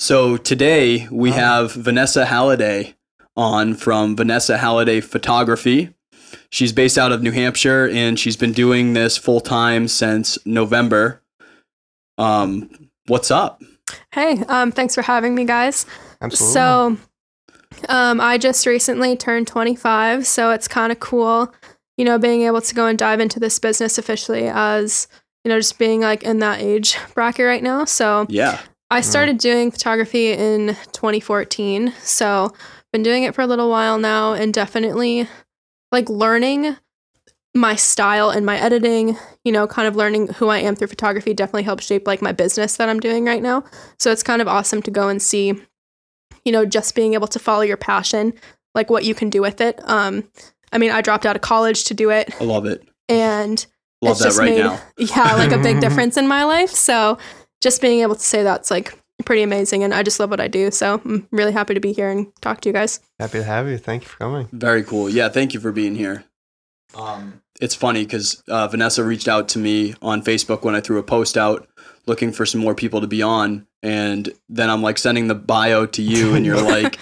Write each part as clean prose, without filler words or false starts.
So today we have Vanessa Haliday on from Vanessa Haliday Photography. She's based out of New Hampshire and she's been doing this full time since November. What's up? Hey, thanks for having me, guys. Absolutely. So, I just recently turned 25, so it's kind of cool, being able to go and dive into this business officially as, just being like in that age bracket right now. So, yeah, I started doing photography in 2014, so been doing it for a little while now and definitely like learning my style and my editing, kind of learning who I am through photography definitely helps shape like my business that I'm doing right now. So it's kind of awesome to go and see, just being able to follow your passion, like what you can do with it. I dropped out of college to do it. I love it. And love it's that just right made, now. Yeah, like a big difference in my life. So just being able to say that's like pretty amazing. And I just love what I do. So I'm really happy to be here and talk to you guys. Happy to have you. Thank you for coming. Very cool. Yeah, thank you for being here. It's funny because Vanessa reached out to me on Facebook when I threw a post out looking for some more people to be on. And then I'm like sending the bio to you and you're like,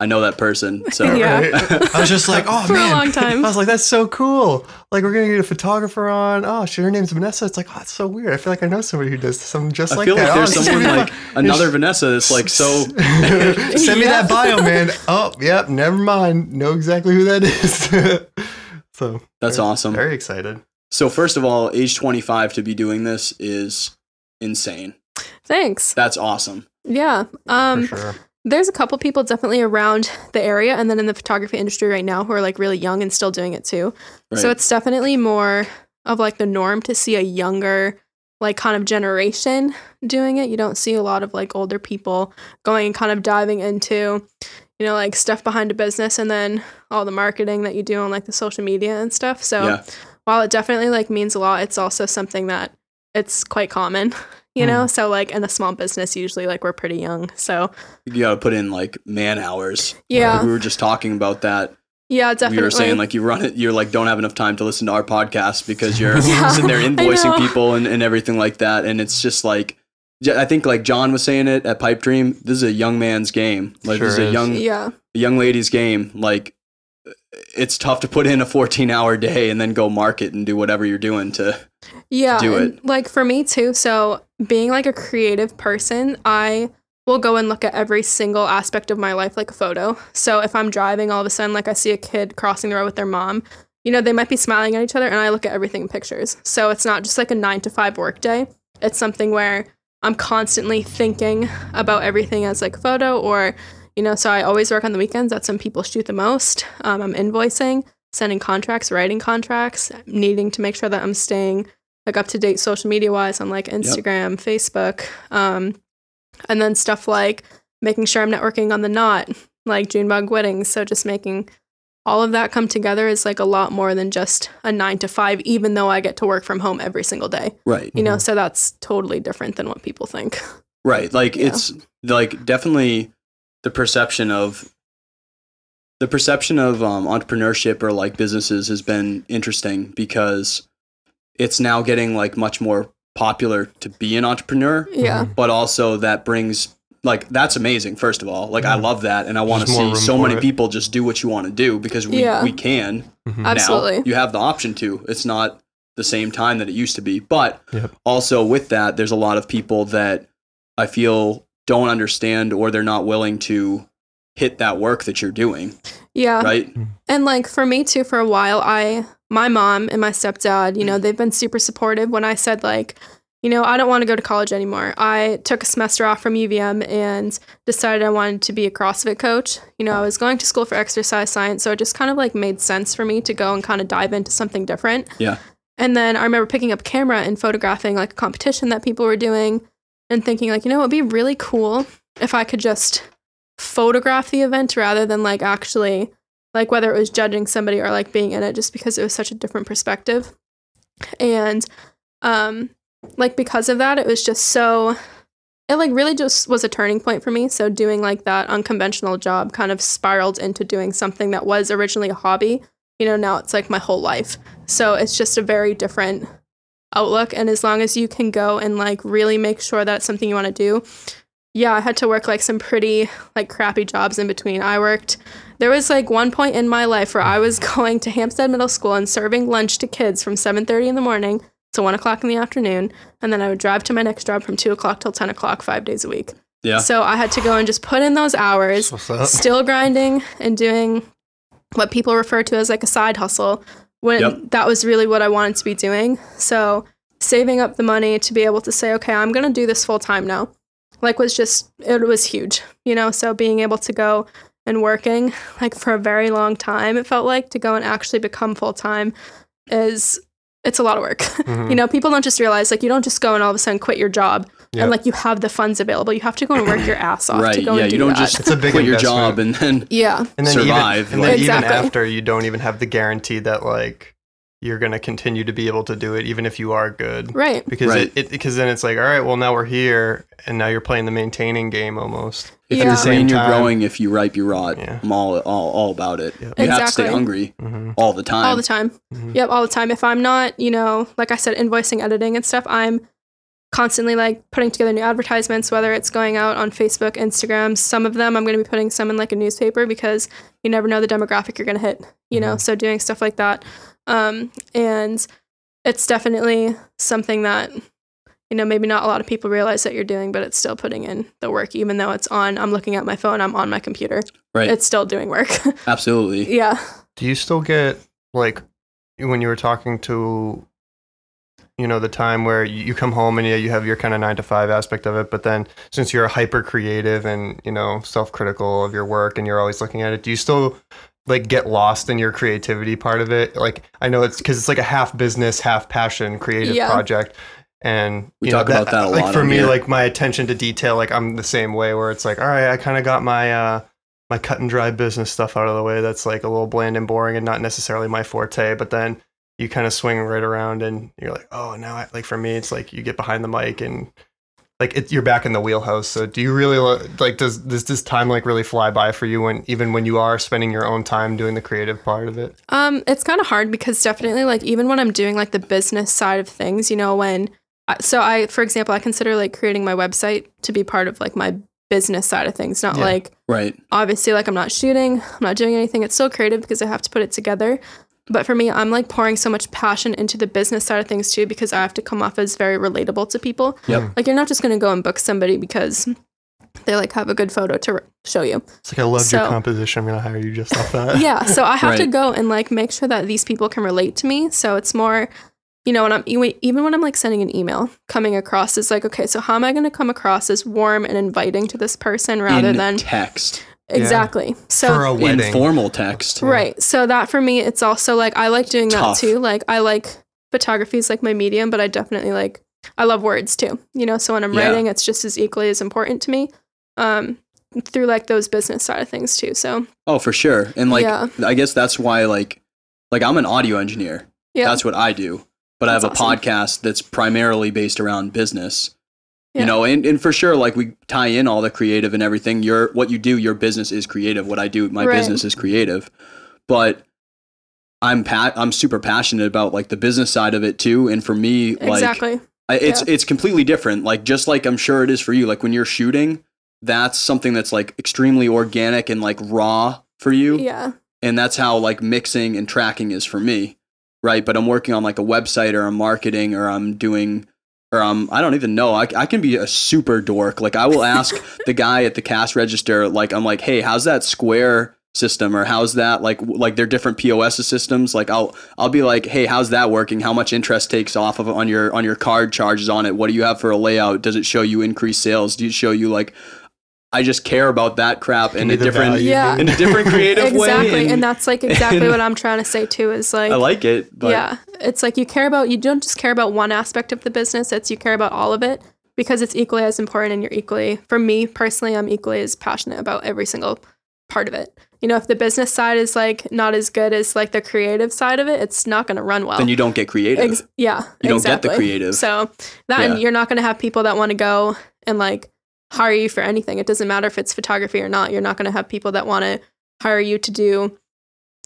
I know that person. So Yeah. I was just like, oh For man. a long time. I was like, that's so cool. Like we're going to get a photographer on. Oh, shit, her name's Vanessa. It's like, oh, it's so weird. I feel like I know somebody who does something just I like feel that. like there's this is someone gonna be like fun. another Vanessa that's like so. Send me Yeah. that bio, man. Oh, yep. Never mind. Know exactly who that is. So That's awesome. Very excited. So first of all, age 25 to be doing this is insane. Thanks. That's awesome. Yeah. For sure. There's a couple people definitely around the area and then in the photography industry right now who are like really young and still doing it too. Right. So it's definitely more of like the norm to see a younger like kind of generation doing it. You don't see a lot of like older people going and kind of diving into, like stuff behind a business and then all the marketing that you do on like the social media and stuff. So Yeah. while it definitely like means a lot, it's also something that it's quite common. So like in a small business, usually like we're pretty young. So You got to put in like man hours. Yeah. Like, we were just talking about that. yeah, definitely. We were saying like you run it, you're like don't have enough time to listen to our podcast because you're Yeah, sitting there I invoicing know. people and everything like that. And it's just like, I think like John was saying it at Pipe Dream, this is a young man's game. Like Sure this is a is. young lady's game. Like it's tough to put in a 14-hour day and then go market and do whatever you're doing to do and, it. like for me too. So being like a creative person, I will go and look at every single aspect of my life like a photo. So if I'm driving, all of a sudden like I see a kid crossing the road with their mom, they might be smiling at each other and I look at everything in pictures. So it's not just like a 9 to 5 work day. It's something where I'm constantly thinking about everything as like a photo or, so I always work on the weekends. That's when people shoot the most. I'm invoicing, sending contracts, writing contracts, needing to make sure that I'm staying like up to date social media wise on like Instagram, Facebook, and then stuff like making sure I'm networking on the Knot, like Junebug weddings. So just making all of that come together is like a lot more than just a 9 to 5, even though I get to work from home every single day. Right. So that's totally different than what people think. Right. Like Yeah. it's like definitely the perception of entrepreneurship or like businesses has been interesting because it's now getting like much more popular to be an entrepreneur. Yeah. But also that brings like, that's amazing. First of all, like I love that. And I want to There's more see room so for many it. people just do what you want to do because we can Absolutely. now. You have the option to. It's not the same time that it used to be. But Yep. also with that, there's a lot of people that I feel don't understand or they're not willing to hit that work that you're doing. Yeah. Right. And like for me too, for a while, my mom and my stepdad, they've been super supportive when I said like, I don't want to go to college anymore. I took a semester off from UVM and decided I wanted to be a CrossFit coach. I was going to school for exercise science, so it just kind of like made sense for me to go and kind of dive into something different. Yeah. And then I remember picking up a camera and photographing like a competition that people were doing and thinking like, it would be really cool if I could just photograph the event rather than like actually like whether it was judging somebody or like being in it, just because it was such a different perspective. And like because of that, it was just so, it like really just was a turning point for me. So doing like that unconventional job kind of spiraled into doing something that was originally a hobby. Now it's like my whole life. So it's just a very different outlook. And as long as you can go and like really make sure that it's something you want to do, Yeah, I had to work like some pretty like crappy jobs in between. There was like one point in my life where I was going to Hampstead Middle School and serving lunch to kids from 7:30 in the morning to 1 o'clock in the afternoon. And then I would drive to my next job from 2 o'clock till 10 o'clock, 5 days a week. Yeah. So I had to go and just put in those hours, still grinding and doing what people refer to as like a side hustle when that was really what I wanted to be doing. So saving up the money to be able to say, okay, I'm going to do this full time now. Like it was huge, you know? So being able to go and working like for a very long time, it felt like to go and actually become full time it's a lot of work. Mm-hmm. You know, people don't just realize like you don't just go and all of a sudden quit your job and like you have the funds available. You have to go and work your ass off to go and do you don't that. just it's a big quit your investment. job and then and then survive. Even after, you don't even have the guarantee that like you're going to continue to be able to do it even if you are good. Right. Because then it's like, all right, well now we're here and now you're playing the maintaining game almost. If you're green, you're growing. If you ripe, you rot. Yeah. I'm all about it. Yep. You have to stay hungry all the time. All the time. Mm-hmm. Yep, all the time. If I'm not, you know, like I said, invoicing, editing and stuff, I'm constantly like putting together new advertisements, whether it's going out on Facebook, Instagram. Some of them I'm going to be putting some in like a newspaper because you never know the demographic you're going to hit, you know, so doing stuff like that. And it's definitely something that, you know, maybe not a lot of people realize that you're doing, but it's still putting in the work, even though I'm looking at my phone, I'm on my computer. Right. It's still doing work. Absolutely. Yeah. Do you still get, like, when you were talking to, you know, the time where you come home and you have your kind of 9 to 5 aspect of it, but then since you're hyper creative and, you know, self-critical of your work and you're always looking at it, do you still like get lost in your creativity part of it? Like, I know it's because it's like a half business, half passion creative project. And we talk about that a lot. Like for me, like my attention to detail, like I'm the same way where it's like, all right, I kind of got my my cut and dry business stuff out of the way. That's like a little bland and boring and not necessarily my forte. But then you kind of swing right around and you're like, oh, now like for me, it's like you get behind the mic and like you're back in the wheelhouse. So do you really like does this time like really fly by for you when you are spending your own time doing the creative part of it? It's kind of hard because definitely like even when I'm doing like the business side of things, you know, for example, I consider like creating my website to be part of like my business side of things, not like obviously like I'm not shooting, I'm not doing anything. It's still creative because I have to put it together. But for me, I'm like pouring so much passion into the business side of things too, because I have to come off as very relatable to people. Yep. Like you're not just going to go and book somebody because they like have a good photo to show you. It's like, I loved your composition. I'm going to hire you just off that. Yeah. So I have to go and like make sure that these people can relate to me. So it's more, you know, even when I'm like sending an email, coming across as like, okay, so how am I going to come across as warm and inviting to this person rather than text? Exactly. So for a wedding. Informal text. Right. So that for me, it's also like, I like doing that too. Like I like photography is like my medium, but I definitely I love words too, you know? So when I'm writing, it's just as equally as important to me, through like those business side of things too. So. Oh, for sure. And like, I guess that's why like I'm an audio engineer. Yeah. That's what I do. But I have a podcast that's primarily based around business. Yeah. You know, and for sure, like we tie in all the creative and everything. What you do, your business is creative. What I do, my business is creative. But I'm super passionate about like the business side of it too. And for me, like it's completely different. Like just like I'm sure it is for you. Like when you're shooting, that's something that's like extremely organic and like raw for you. Yeah. And that's how like mixing and tracking is for me. Right. But I'm working on like a website or I'm marketing or I'm doing. I don't even know. I can be a super dork. Like I will ask the guy at the cash register, like I'm like, hey, how's that Square system or how's that like their different POS systems? Like I'll be like, hey, how's that working? How much interest takes off of on your card charges on it? What do you have for a layout? Does it show you increased sales? Do you show you like? I just care about that crap in a different creative way. Exactly. And that's like exactly what I'm trying to say too is like, I like it. But it's like you don't just care about one aspect of the business. It's you care about all of it because it's equally as important and you're equally, for me personally, I'm equally as passionate about every single part of it. You know, if the business side is like not as good as like the creative side of it, it's not going to run well. Then you don't get creative. You don't get the creative. So and you're not going to have people that want to go and like hire you for anything. It doesn't matter if it's photography or not. You're not going to have people that want to hire you to do,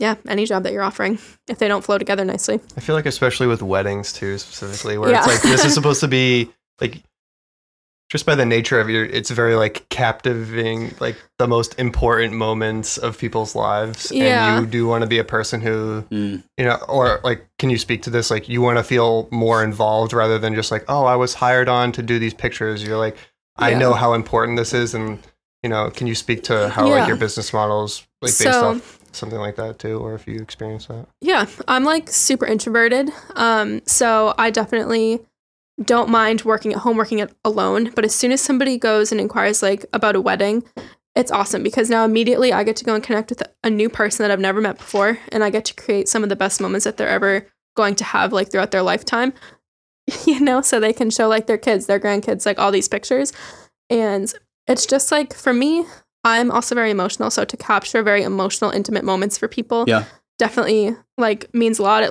any job that you're offering if they don't flow together nicely. I feel like especially with weddings too, specifically, where it's like this is supposed to be like just by the nature of it's very like captivating, like the most important moments of people's lives. Yeah. And you do want to be a person who, you know, or like, can you speak to this? Like you want to feel more involved rather than just like, oh, I was hired on to do these pictures. You're like, I know how important this is. And, you know, can you speak to how like your business models like based off something like that too, or if you experience that? Yeah, I'm like super introverted. So I definitely don't mind working at home, working alone. But as soon as somebody goes and inquires like about a wedding, it's awesome because now immediately I get to go and connect with a new person that I've never met before. And I get to create some of the best moments that they're ever going to have like throughout their lifetime, you know, so they can show like their kids, their grandkids, like all these pictures. And it's just like, for me, I'm also very emotional. So to capture very emotional, intimate moments for people, definitely like means a lot.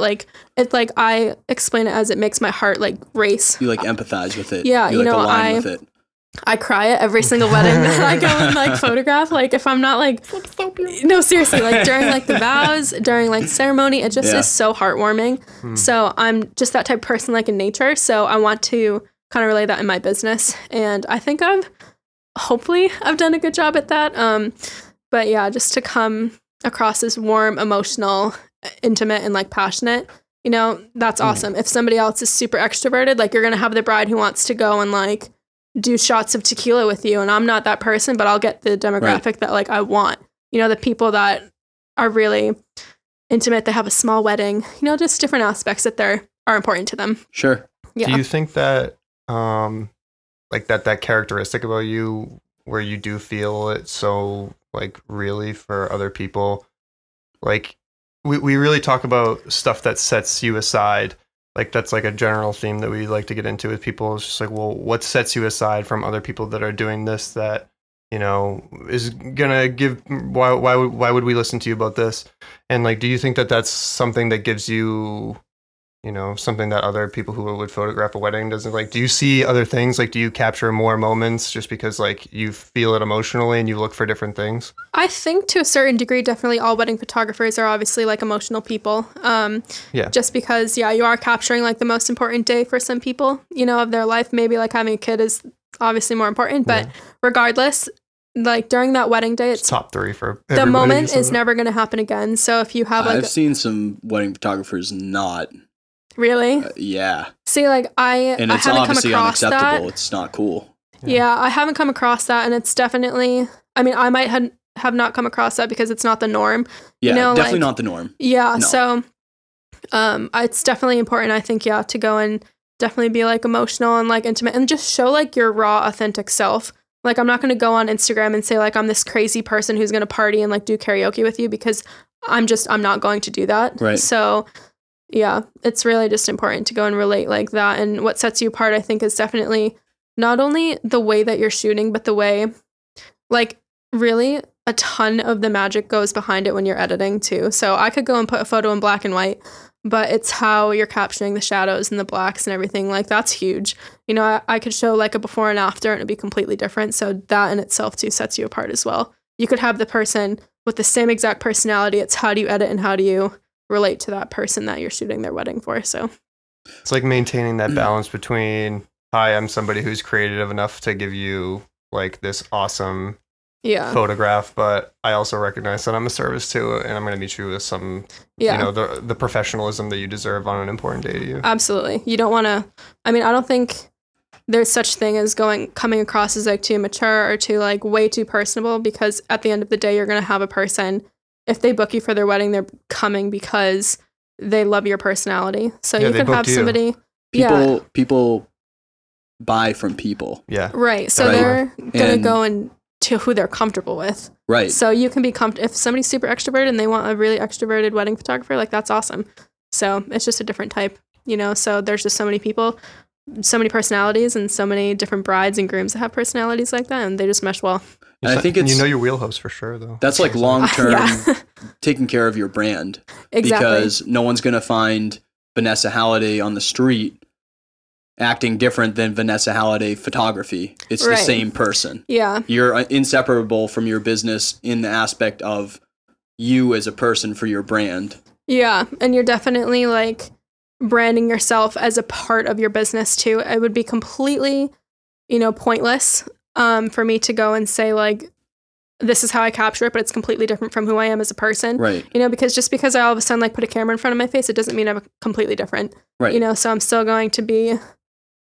It's like I explain it as it makes my heart like race. You like empathize with it. Yeah, you like, align with it. I cry at every single wedding that I go and like photograph. Like if I'm not like, no, seriously, like during like the vows, during like ceremony, it just is so heartwarming. So I'm just that type of person like in nature. So I want to kind of relay that in my business. And I think hopefully I've done a good job at that. But yeah, just to come across as warm, emotional, intimate, and like passionate, you know, that's awesome. If somebody else is super extroverted, like you're going to have the bride who wants to go and like do shots of tequila with you. And I'm not that person, but I'll get the demographic that like I want, you know, the people that are really intimate, they have a small wedding, you know, just different aspects that are important to them. Sure. Yeah. Do you think that, like that characteristic about you where you do feel it so like really for other people, like we really talk about stuff that sets you aside, like that's like a general theme that we like to get into with people. It's just like, well, what sets you aside from other people that are doing this that, you know, is gonna give, why would we listen to you about this? And like, do you think that that's something that gives you, you know, something that other people who would photograph a wedding doesn't like? Do you see other things? Like, do you capture more moments just because like you feel it emotionally and you look for different things? I think to a certain degree, definitely all wedding photographers are obviously like emotional people. Just because, you are capturing like the most important day for some people, you know, of their life. Maybe like having a kid is obviously more important, but regardless, like during that wedding day, it's top 3 for the moment is never going to happen again. So if you have like, I've seen some wedding photographers not. Really? Yeah. See, like I haven't come across unacceptable. that. It's not cool. Yeah, I haven't come across that, and it's definitely. I mean, I might have not come across that because it's not the norm. Yeah, you know, definitely like, not the norm. Yeah, No. so, it's definitely important. I think to go and definitely be like emotional and like intimate and just show like your raw, authentic self. Like I'm not going to go on Instagram and say like I'm this crazy person who's going to party and like do karaoke with you because I'm not going to do that. Right. So. Yeah, it's really just important to go and relate like that. And what sets you apart, I think, is definitely not only the way that you're shooting, but the way, like, really a ton of the magic goes behind it when you're editing, too. So I could go and put a photo in black and white, but it's how you're capturing the shadows and the blacks and everything. Like, that's huge. You know, I could show, like, a before and after, and it'd be completely different. So that in itself, too, sets you apart as well. You could have the person with the same exact personality. It's how do you edit and how do you relate to that person that you're shooting their wedding for. So it's like maintaining that balance between, hi, I'm somebody who's creative enough to give you like this awesome photograph, but I also recognize that I'm a service too, and I'm going to meet you with some, you know, the professionalism that you deserve on an important day to you. Absolutely. You don't want to, I mean, I don't think there's such thing as coming across as like too mature or too like way too personable, because at the end of the day, you're going to have a person, if they book you for their wedding, they're coming because they love your personality. So you can have somebody. People buy from people. Yeah. Right. So they're going to go and to who they're comfortable with. Right. So you can be if somebody's super extroverted and they want a really extroverted wedding photographer, like that's awesome. So it's just a different type, you know? So there's just so many people, so many personalities, and so many different brides and grooms that have personalities like that, and they just mesh well. And I think you know your wheelhouse for sure, though. That's like long-term taking care of your brand. Exactly. Because no one's going to find Vanessa Haliday on the street acting different than Vanessa Haliday Photography. It's the same person. Yeah. You're inseparable from your business in the aspect of you as a person for your brand. Yeah. And you're definitely like branding yourself as a part of your business too. It would be completely pointless for me to go and say like, this is how I capture it, but it's completely different from who I am as a person. Right. Because just because I all of a sudden like put a camera in front of my face, it doesn't mean I'm completely different. Right. So I'm still going to be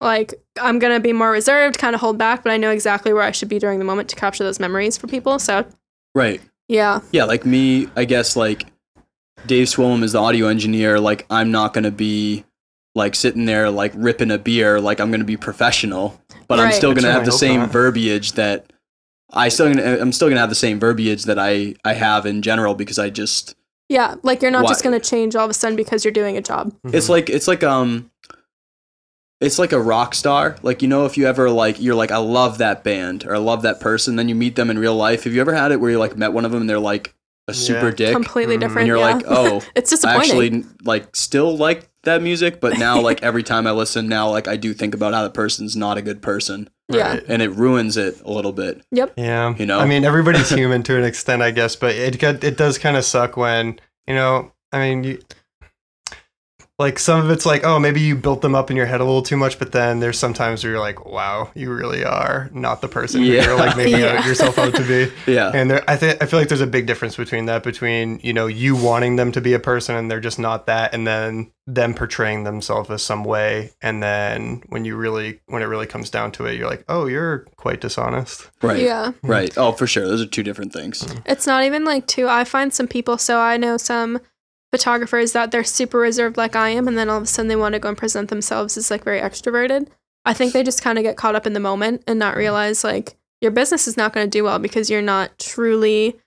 like, I'm going to be more reserved, kind of hold back, but I know exactly where I should be during the moment to capture those memories for people. So. Right. Yeah. Yeah. Like me, I guess like Dave Swillem is the audio engineer. Like I'm not going to be like sitting there like ripping a beer. Like I'm going to be professional, but I'm still going to have the same verbiage that I'm still gonna have the same verbiage that I have in general because I just like you're not just gonna change all of a sudden because you're doing a job. It's like a rock star. Like if you ever like you're like I love that band or I love that person, then you meet them in real life. Have you ever had it where you like met one of them and they're like a super dick, completely different, and you're like, oh, it's disappointing. I actually like still like that music, but now like every time I listen now, like I do think about how the person's not a good person. Yeah. And it ruins it a little bit. Yep. Yeah. I mean, everybody's human to an extent, I guess, but it does kind of suck when, like some of it's like, oh, maybe you built them up in your head a little too much, but then there's sometimes where you're like, wow, you really are not the person you're like making yourself out to be. Yeah. And I feel like there's a big difference between you wanting them to be a person and they're just not that, and then them portraying themselves as some way, and then when it really comes down to it, you're like, oh, you're quite dishonest. Right. Yeah. Right. Oh, for sure. Those are two different things. It's not even like I find some people, so I know some photographers that they're super reserved like I am, and then all of a sudden they want to go and present themselves as like very extroverted. I think they just kind of get caught up in the moment and not realize like your business is not going to do well because you're not truly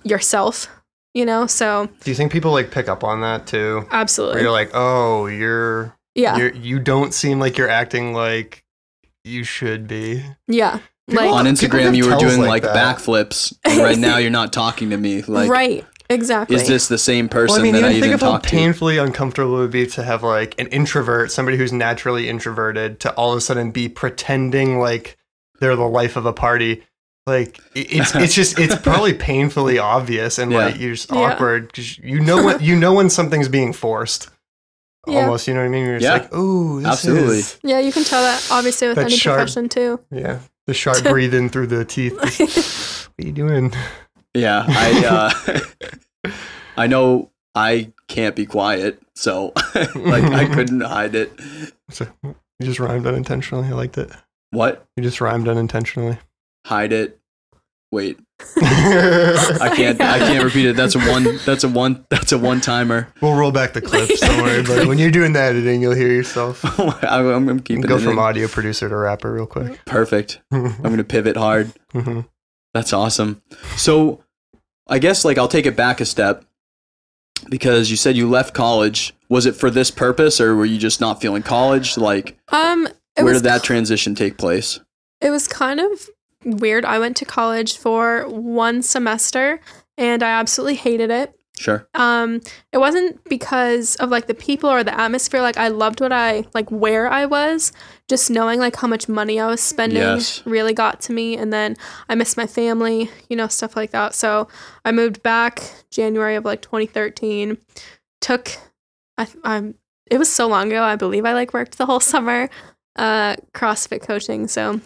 yourself, so. Do you think people like pick up on that too? Absolutely. Where you're like, oh, you don't seem like you're acting like you should be. Yeah. Like on Instagram you were doing like backflips and right now you're not talking to me. Like, right. Exactly. Is this the same person that I even talked to? Think of how painfully uncomfortable it would be to have like an introvert, somebody who's naturally introverted, to all of a sudden be pretending like they're the life of a party. Like it's probably painfully obvious and like you're just awkward because you know when something's being forced. Almost, you know what I mean? You're just like, ooh, this absolutely. Yeah, you can tell that obviously with any profession too. Yeah, the sharp breathing through the teeth. What are you doing? Yeah, I know I can't be quiet, so like I couldn't hide it. So you just rhymed unintentionally. I liked it. What? You just rhymed unintentionally. Hide it. Wait. I can't repeat it. That's a one timer. We'll roll back the clips. Don't worry, but when you're doing the editing, you'll hear yourself. I'm keeping go from audio producer to rapper real quick. Perfect. I'm gonna pivot hard. That's awesome. So I guess like I'll take it back a step because you said you left college. Was it for this purpose or were you just not feeling college? Like, where did that transition take place? It was kind of weird. I went to college for 1 semester and I absolutely hated it. Sure. It wasn't because of like the people or the atmosphere. Like I loved where I was. Just knowing like how much money I was spending really got to me. And then I missed my family, stuff like that. So I moved back January of like 2013. It was so long ago. I believe I like worked the whole summer, CrossFit coaching. So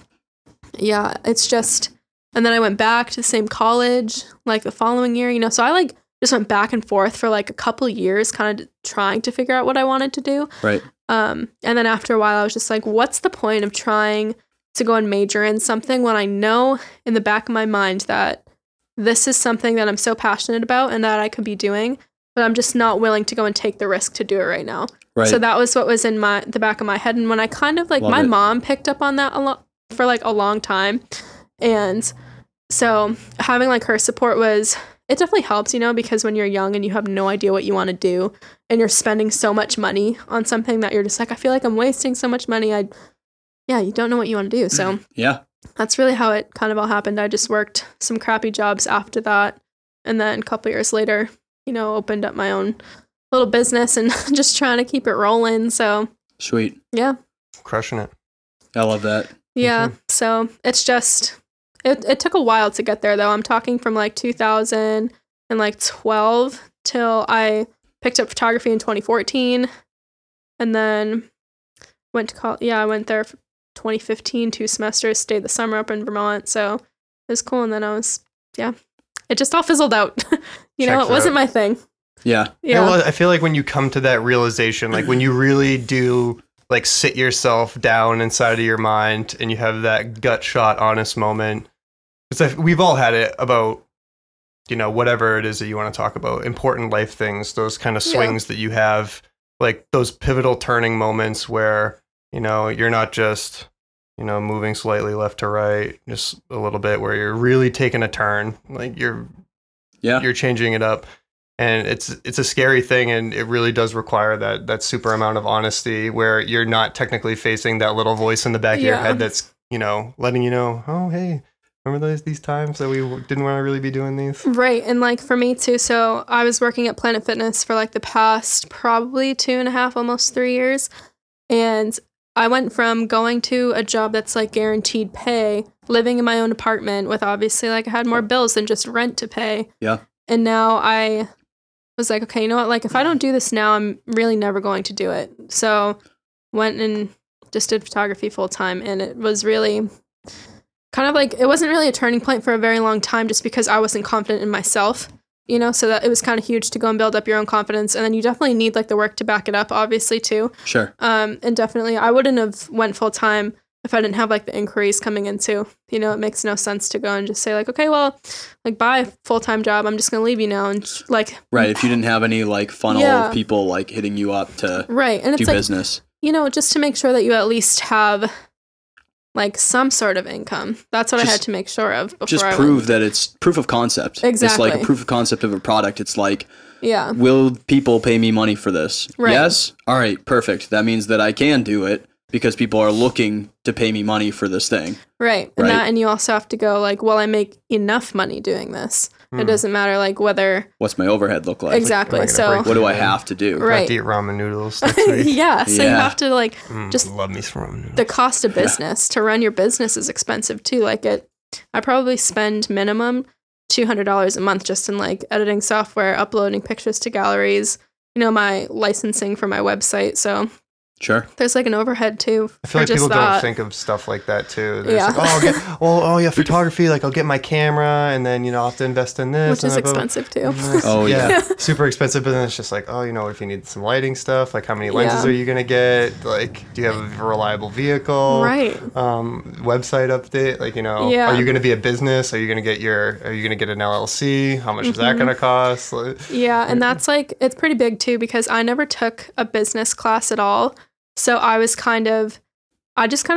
yeah, it's just, and then I went back to the same college like the following year, so I like just went back and forth for like a couple years kind of trying to figure out what I wanted to do. Right. And then after a while I was just like, what's the point of trying to go and major in something when I know in the back of my mind that this is something that I'm so passionate about and that I could be doing, but I'm just not willing to go and take the risk to do it right now. Right. So that was what was in the back of my head. And when I kind of like mom picked up on that a lot for like a long time. And so having like her support it definitely helps, because when you're young and you have no idea what you want to do and you're spending so much money on something that you're just like, I feel like I'm wasting so much money. You don't know what you want to do. So yeah, that's really how it kind of all happened. I just worked some crappy jobs after that. And then a couple years later, opened up my own little business and just trying to keep it rolling. So sweet. Yeah. Crushing it. I love that. Yeah. So it's just, it took a while to get there though. I'm talking from like 2012 till I picked up photography in 2014 and then went to college. Yeah, I went there 2015, 2 semesters, stayed the summer up in Vermont. So it was cool. And then it just all fizzled out. you know, it wasn't my thing. Yeah. Yeah. Well, I feel like when you come to that realization, like when you really do like sit yourself down inside of your mind and you have that gut shot, honest moment, because we've all had it about, you know, whatever it is that you want to talk about, important life things, those kind of swings that you have, like those pivotal turning moments where, you know, you're not just, you know, moving slightly left to right, just a little bit, where you're really taking a turn, like you're changing it up. And it's a scary thing, and it really does require that super amount of honesty where you're not technically facing that little voice in the back of your head that's, you know, letting you know, oh, hey, remember these times that we didn't want to really be doing these? Right. And like for me too, so I was working at Planet Fitness for like the past probably 2.5, almost 3 years. And I went from going to a job that's like guaranteed pay, living in my own apartment with obviously like I had more bills than just rent to pay. Yeah. And now I was like, okay, you know what? Like if I don't do this now, I'm really never going to do it. So went and just did photography full time. And it was really kind of like, it wasn't really a turning point for a very long time just because I wasn't confident in myself, you know, so that it was kind of huge to go and build up your own confidence. And then you definitely need like the work to back it up, obviously, too. Sure. And definitely I wouldn't have went full time if I didn't have like the inquiries coming into, you know, it makes no sense to go and just say like, okay, well, like buy a full-time job. I'm just going to leave you now. And like, right. If you didn't have any like funnel of people like hitting you up to and do it's business, like, you know, just to make sure that you at least have like some sort of income. That's what I had to make sure of before just I prove that it's proof of concept. Exactly. It's like a proof of concept of a product. It's like, yeah, will people pay me money for this? Right. Yes. All right. Perfect. That means that I can do it because people are looking to pay me money for this thing. Right. And you also have to go like, well, I make enough money doing this. It doesn't matter like whether. What's my overhead look like? Exactly. Like, so what do I have to do? Right. Have to eat ramen noodles next week. Yeah. So you have to like just love me some ramen noodles. The cost of business to run your business is expensive too. Like I probably spend minimum $200 a month just in like editing software, uploading pictures to galleries, you know, my licensing for my website. So sure, there's like an overhead too. I feel like people don't think of stuff like that too. They're just like, photography. Like I'll get my camera, and then you know I'll have to invest in this, which is expensive too. Super expensive. But then it's just like, oh, you know, if you need some lighting stuff, like how many lenses are you gonna get? Like, do you have a reliable vehicle? Right. Website update. Like, you know, are you gonna be a business? Are you gonna get an LLC? How much is that gonna cost? Like, and that's like it's pretty big too because I never took a business class at all. So I just kind of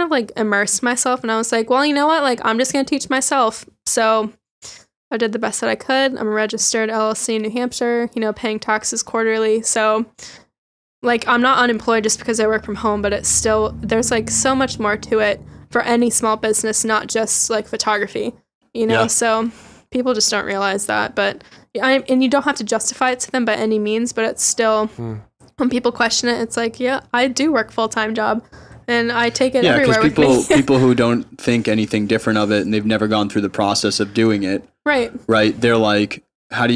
like immersed myself and I was like, well, you know what? Like, I'm just going to teach myself. So I did the best that I could. I'm a registered LLC in New Hampshire, you know, paying taxes quarterly. So like, I'm not unemployed just because I work from home, but it's still, there's like so much more to it for any small business, not just like photography, you know? So people just don't realize that, but and you don't have to justify it to them by any means, but it's still, when people question it, it's like, yeah, I do work full-time job and I take it everywhere with me. People who don't think anything different of it and they've never gone through the process of doing it. Right. They're like, what do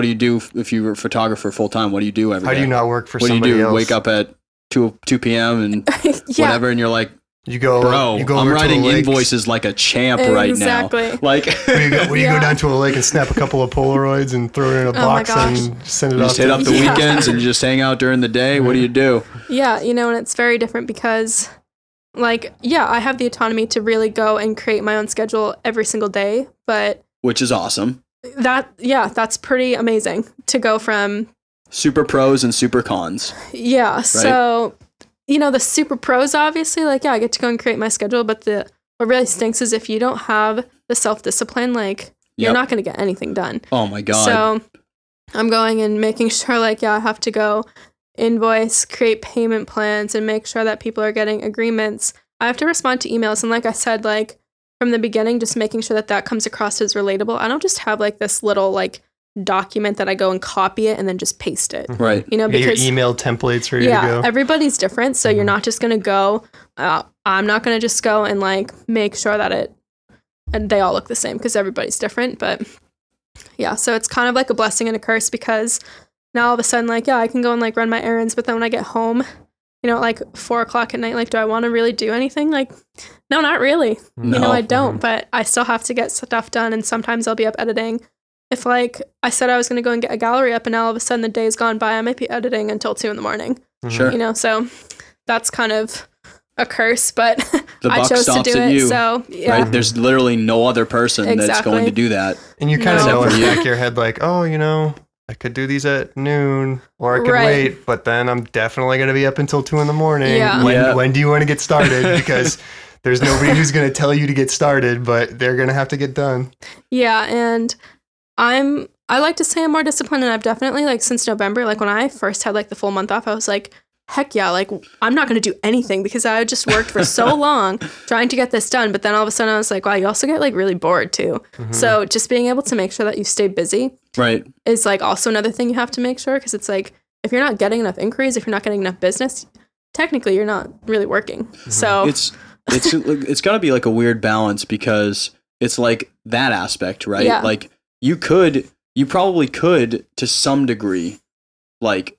you do if you're a photographer full-time? What do you do every day? How do you not work for somebody else? What do you do? Wake up at 2 p.m. and whatever, and you're like, I'm writing invoices like a champ right now. Like, when you go down to a lake and snap a couple of Polaroids and throw it in a box and send it off. Just hit up the weekends and just hang out during the day. What do you do? Yeah, you know, and it's very different because, like, I have the autonomy to really go and create my own schedule every single day, but which is awesome. That's pretty amazing to go from super pros and super cons. Yeah, right? So. You know, the super pros, obviously, like, I get to go and create my schedule, but what really stinks is if you don't have the self-discipline, like, you're not going to get anything done. Oh, my God. So I'm going and making sure, like, I have to go invoice, create payment plans, and make sure that people are getting agreements. I have to respond to emails. And like I said, like, from the beginning, just making sure that comes across as relatable. I don't just have, like, this little, like, document that I go and copy it and then just paste it. Right. You know, because your email templates ready to go. Everybody's different. So you're not just going to go, I'm not going to just go and like make sure that and they all look the same because everybody's different. But yeah, so it's kind of like a blessing and a curse because now all of a sudden, like, I can go and like run my errands, but then when I get home, you know, at like 4 o'clock at night, like, do I want to really do anything? Like, no, not really. No. You know, I don't, but I still have to get stuff done. And sometimes I'll be up editing. If like I said I was going to go and get a gallery up and now all of a sudden the day's gone by, I might be editing until 2 a.m. Sure. You know, so that's kind of a curse, but The I buck chose to stops do at it. you, So yeah. right? There's literally no other person that's Exactly. going to do that. And you kind of No. know in the Except for back of your head, like, oh, you know, I could do these at noon, or I could Right. wait, but then I'm definitely going to be up until 2 a.m. Yeah. When do you want to get started? Because there's nobody who's going to tell you to get started, but they're going to have to get done. Yeah, and I like to say I'm more disciplined, and I've definitely, like, since November, like, when I first had, like, the full month off, I was like, heck yeah, like, I'm not going to do anything because I just worked for so long trying to get this done. But then all of a sudden I was like, wow, you also get, like, really bored too. So just being able to make sure that you stay busy Right. is, like, also another thing you have to make sure, because it's like, if you're not getting enough inquiries, if you're not getting enough business, technically you're not really working. So It's got to be like a weird balance, because it's like that aspect, right? Yeah. Like you probably could to some degree, like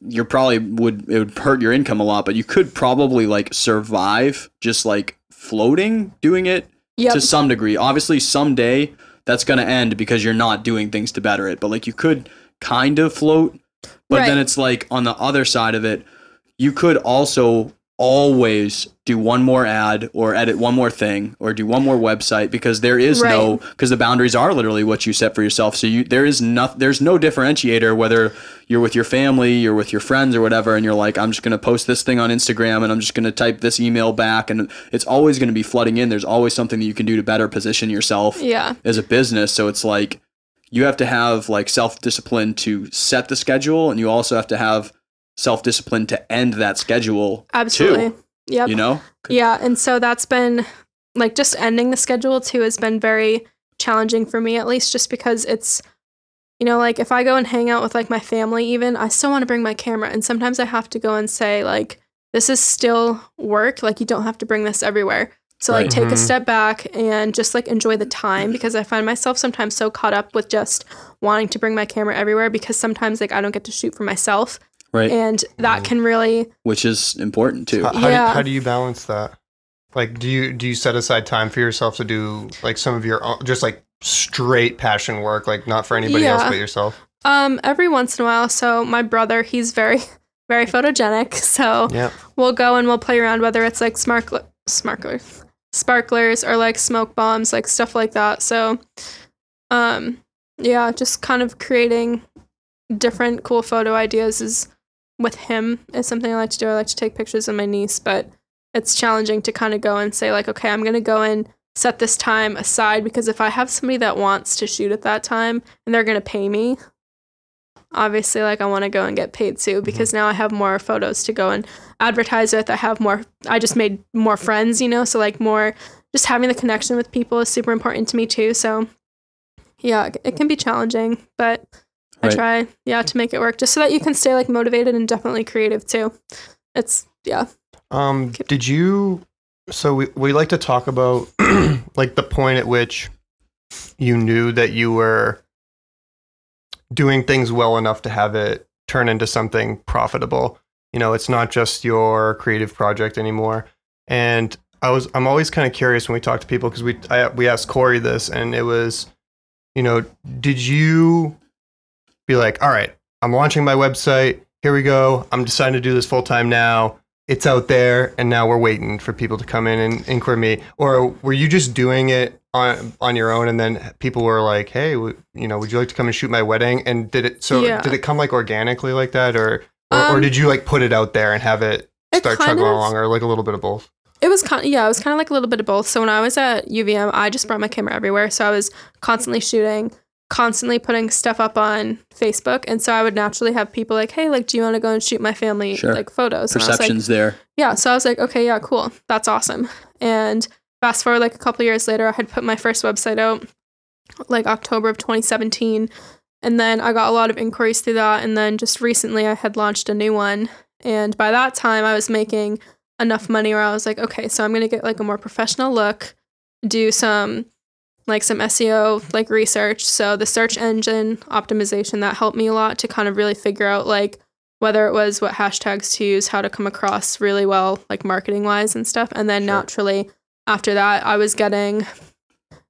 it would hurt your income a lot, but you could probably like survive just like floating doing it Yep. to some degree. Obviously someday that's going to end because you're not doing things to better it, but like you could kind of float, but then Right. it's like on the other side of it, you could also always do one more ad or edit one more thing or do one more website, because there is Right. because the boundaries are literally what you set for yourself. So there's no differentiator whether you're with your family, you're with your friends or whatever, and you're like, I'm just going to post this thing on Instagram and I'm just going to type this email back, and it's always going to be flooding in. There's always something that you can do to better position yourself yeah. as a business. So it's like you have to have like self-discipline to set the schedule, and you also have to have self-discipline to end that schedule Absolutely. too, Yep. you know? Yeah, and so that's been, like, just ending the schedule too has been very challenging for me, at least, just because it's, you know, like, if I go and hang out with, like, my family even, I still want to bring my camera, and sometimes I have to go and say, like, this is still work, like, you don't have to bring this everywhere. So, like, Right. take a step back and just, like, enjoy the time, because I find myself sometimes so caught up with just wanting to bring my camera everywhere, because sometimes, like, I don't get to shoot for myself, Right. and that can really, Which is important too. How do you balance that? Like, do you set aside time for yourself to do like some of your own, just like straight passion work, like not for anybody else Yeah. but yourself? every once in a while. So my brother, he's very, very photogenic. So Yeah. we'll go and we'll play around, whether it's like sparklers or like smoke bombs, like stuff like that. So, yeah, just kind of creating different cool photo ideas with him is something I like to do. I like to take pictures of my niece, but it's challenging to kind of go and say like, okay, I'm going to go and set this time aside, because if I have somebody that wants to shoot at that time and they're going to pay me, obviously, like, I want to go and get paid too, because now I have more photos to go and advertise with. I just made more friends, you know, so like more just having the connection with people is super important to me too. So yeah, it can be challenging, but I try, to make it work just so that you can stay like motivated and definitely creative too. It's, yeah. So we like to talk about like the point at which you knew that you were doing things well enough to have it turn into something profitable. You know, it's not just your creative project anymore. And I'm always kind of curious when we talk to people, because we asked Corey this, and it was, you know, did you be like, all right, I'm launching my website, here we go, I'm deciding to do this full time now, it's out there, and now we're waiting for people to come in and inquire me? Or were you just doing it on your own, and then people were like, hey, would you like to come and shoot my wedding? And did it come like organically like that, or did you like put it out there and have it start chugging along, or like a little bit of both? It was kind of like a little bit of both. So when I was at UVM, I just brought my camera everywhere. So I was constantly shooting, constantly putting stuff up on Facebook. And so I would naturally have people like, hey, like, do you want to go and shoot my family like photos? Perceptions there. Yeah. So I was like, okay, yeah, cool. That's awesome. And fast forward like a couple years later, I had put my first website out like October of 2017. And then I got a lot of inquiries through that. And then just recently I had launched a new one. And by that time I was making enough money where I was like, okay, so I'm going to get like a more professional look, do some SEO like research. So the search engine optimization, that helped me a lot to kind of really figure out like whether it was what hashtags to use, how to come across really well, like marketing wise and stuff. And then naturally after that, I was getting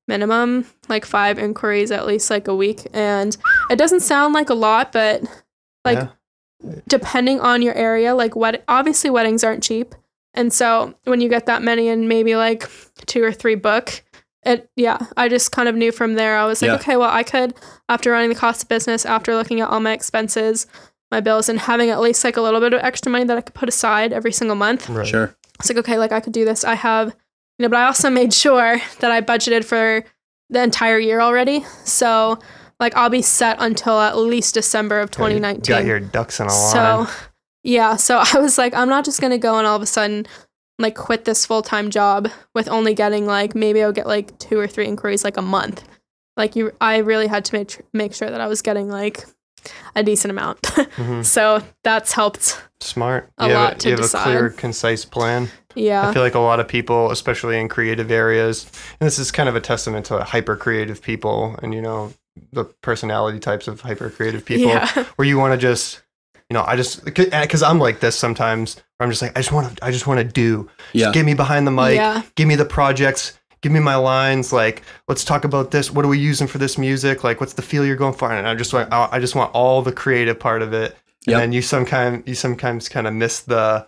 minimum like 5 inquiries at least like a week. And it doesn't sound like a lot, but like depending on your area, like obviously weddings aren't cheap. And so when you get that many and maybe like 2 or 3 book, I just kind of knew from there. I was like, okay, well, I could, after running the cost of business, after looking at all my expenses, my bills, and having at least like a little bit of extra money that I could put aside every single month. Right. Sure. It's like, okay, like I could do this. I have, but I also made sure that I budgeted for the entire year already. So like I'll be set until at least December of 2019. You got your ducks in a line. So yeah, so I was like, I'm not just going to go and all of a sudden like quit this full-time job with only getting like, maybe I'll get like 2 or 3 inquiries like a month. Like I really had to make sure that I was getting like a decent amount. So that's helped. Smart. A lot to decide. You have a clear, concise plan. Yeah. I feel like a lot of people, especially in creative areas, and this is kind of a testament to hyper creative people and, the personality types of hyper creative people where you want to just, because I'm like this sometimes, where I'm just like, I just want to do. Just get me behind the mic, give me the projects, give me my lines, like, let's talk about this. What are we using for this music? Like, what's the feel you're going for? And I just want all the creative part of it. And then you sometimes kind of miss the,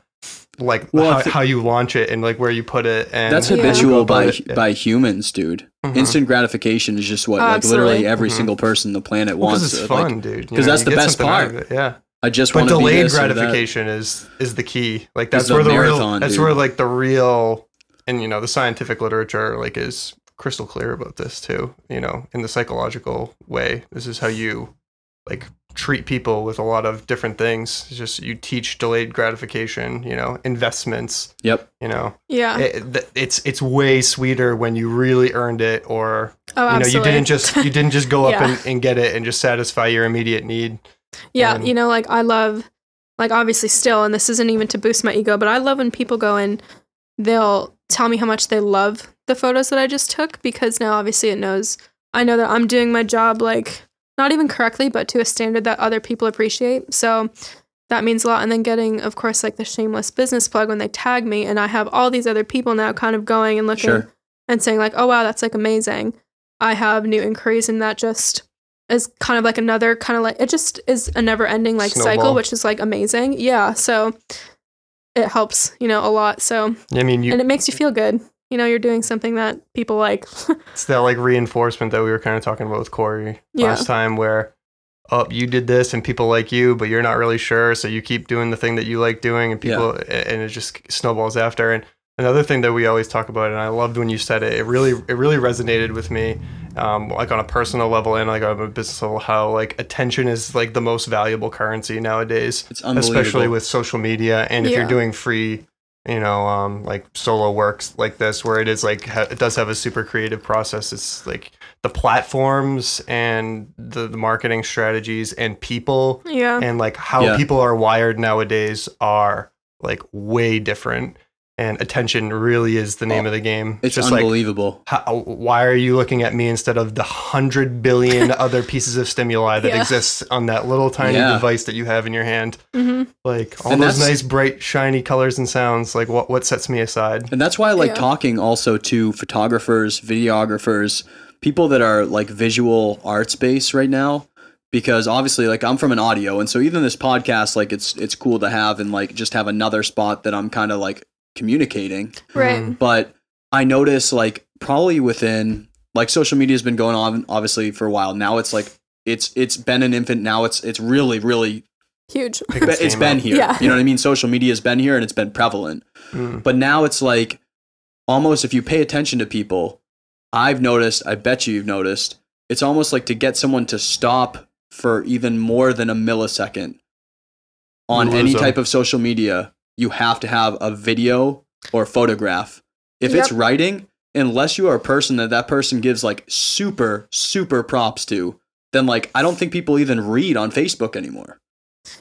like, how you launch it and like where you put it. And that's habitual by humans, dude. Instant gratification is just what like literally every single person on the planet wants. Because it's fun, dude. Because that's the best part. Yeah. I just want to be delayed this gratification is the key. Like that's where where like the real, and the scientific literature like is crystal clear about this too. In the psychological way, this is how you like treat people with a lot of different things. It's just you teach delayed gratification, investments. Yep. It's way sweeter when you really earned it, or you didn't just go up and get it and just satisfy your immediate need. Yeah, like I love, like obviously still, and this isn't even to boost my ego, but I love when people go and they'll tell me how much they love the photos that I just took, because now obviously I know that I'm doing my job like not even correctly, but to a standard that other people appreciate. So that means a lot. And then getting, of course, like the shameless business plug when they tag me, and I have all these other people now kind of going and looking and saying like, oh wow, that's like amazing. I have new inquiries, and that just is kind of like another kind of like, it just is a never ending like cycle, which is like amazing. Yeah. So it helps, a lot. So, and it makes you feel good. You're doing something that people like. It's that like reinforcement that we were kind of talking about with Corey last time, where, you did this and people like you, but you're not really sure. So you keep doing the thing that you like doing, and people, and it just snowballs after. And another thing that we always talk about, and I loved when you said it, it really resonated with me, like on a personal level and like on a business level, how like attention is like the most valuable currency nowadays. It's unbelievable. Especially with social media. And if you're doing free, like solo works like this, where it is like, it does have a super creative process. It's like the platforms and the marketing strategies and people and like how people are wired nowadays are like way different. And attention really is the name of the game. It's just unbelievable. Like, why are you looking at me instead of the 100 billion other pieces of stimuli that exists on that little tiny device that you have in your hand? Like all those nice, bright, shiny colors and sounds. Like what sets me aside? And that's why I like talking also to photographers, videographers, people that are like visual arts based right now. Because obviously, like I'm from an audio, and so even this podcast, like it's cool to have and like just have another spot that I'm kind of like communicating. Right. But I notice like probably within like social media has been going on obviously for a while. Now it's like it's been an infant. Now it's really, really huge. It's been here. Yeah. You know what I mean? Social media has been here and it's been prevalent. But now it's like almost if you pay attention to people, I've noticed, I bet you've noticed, it's almost like to get someone to stop for even more than a millisecond on any type of social media, you have to have a video or photograph. If it's writing, unless you are a person that person gives like super, super props to, then like, I don't think people even read on Facebook anymore.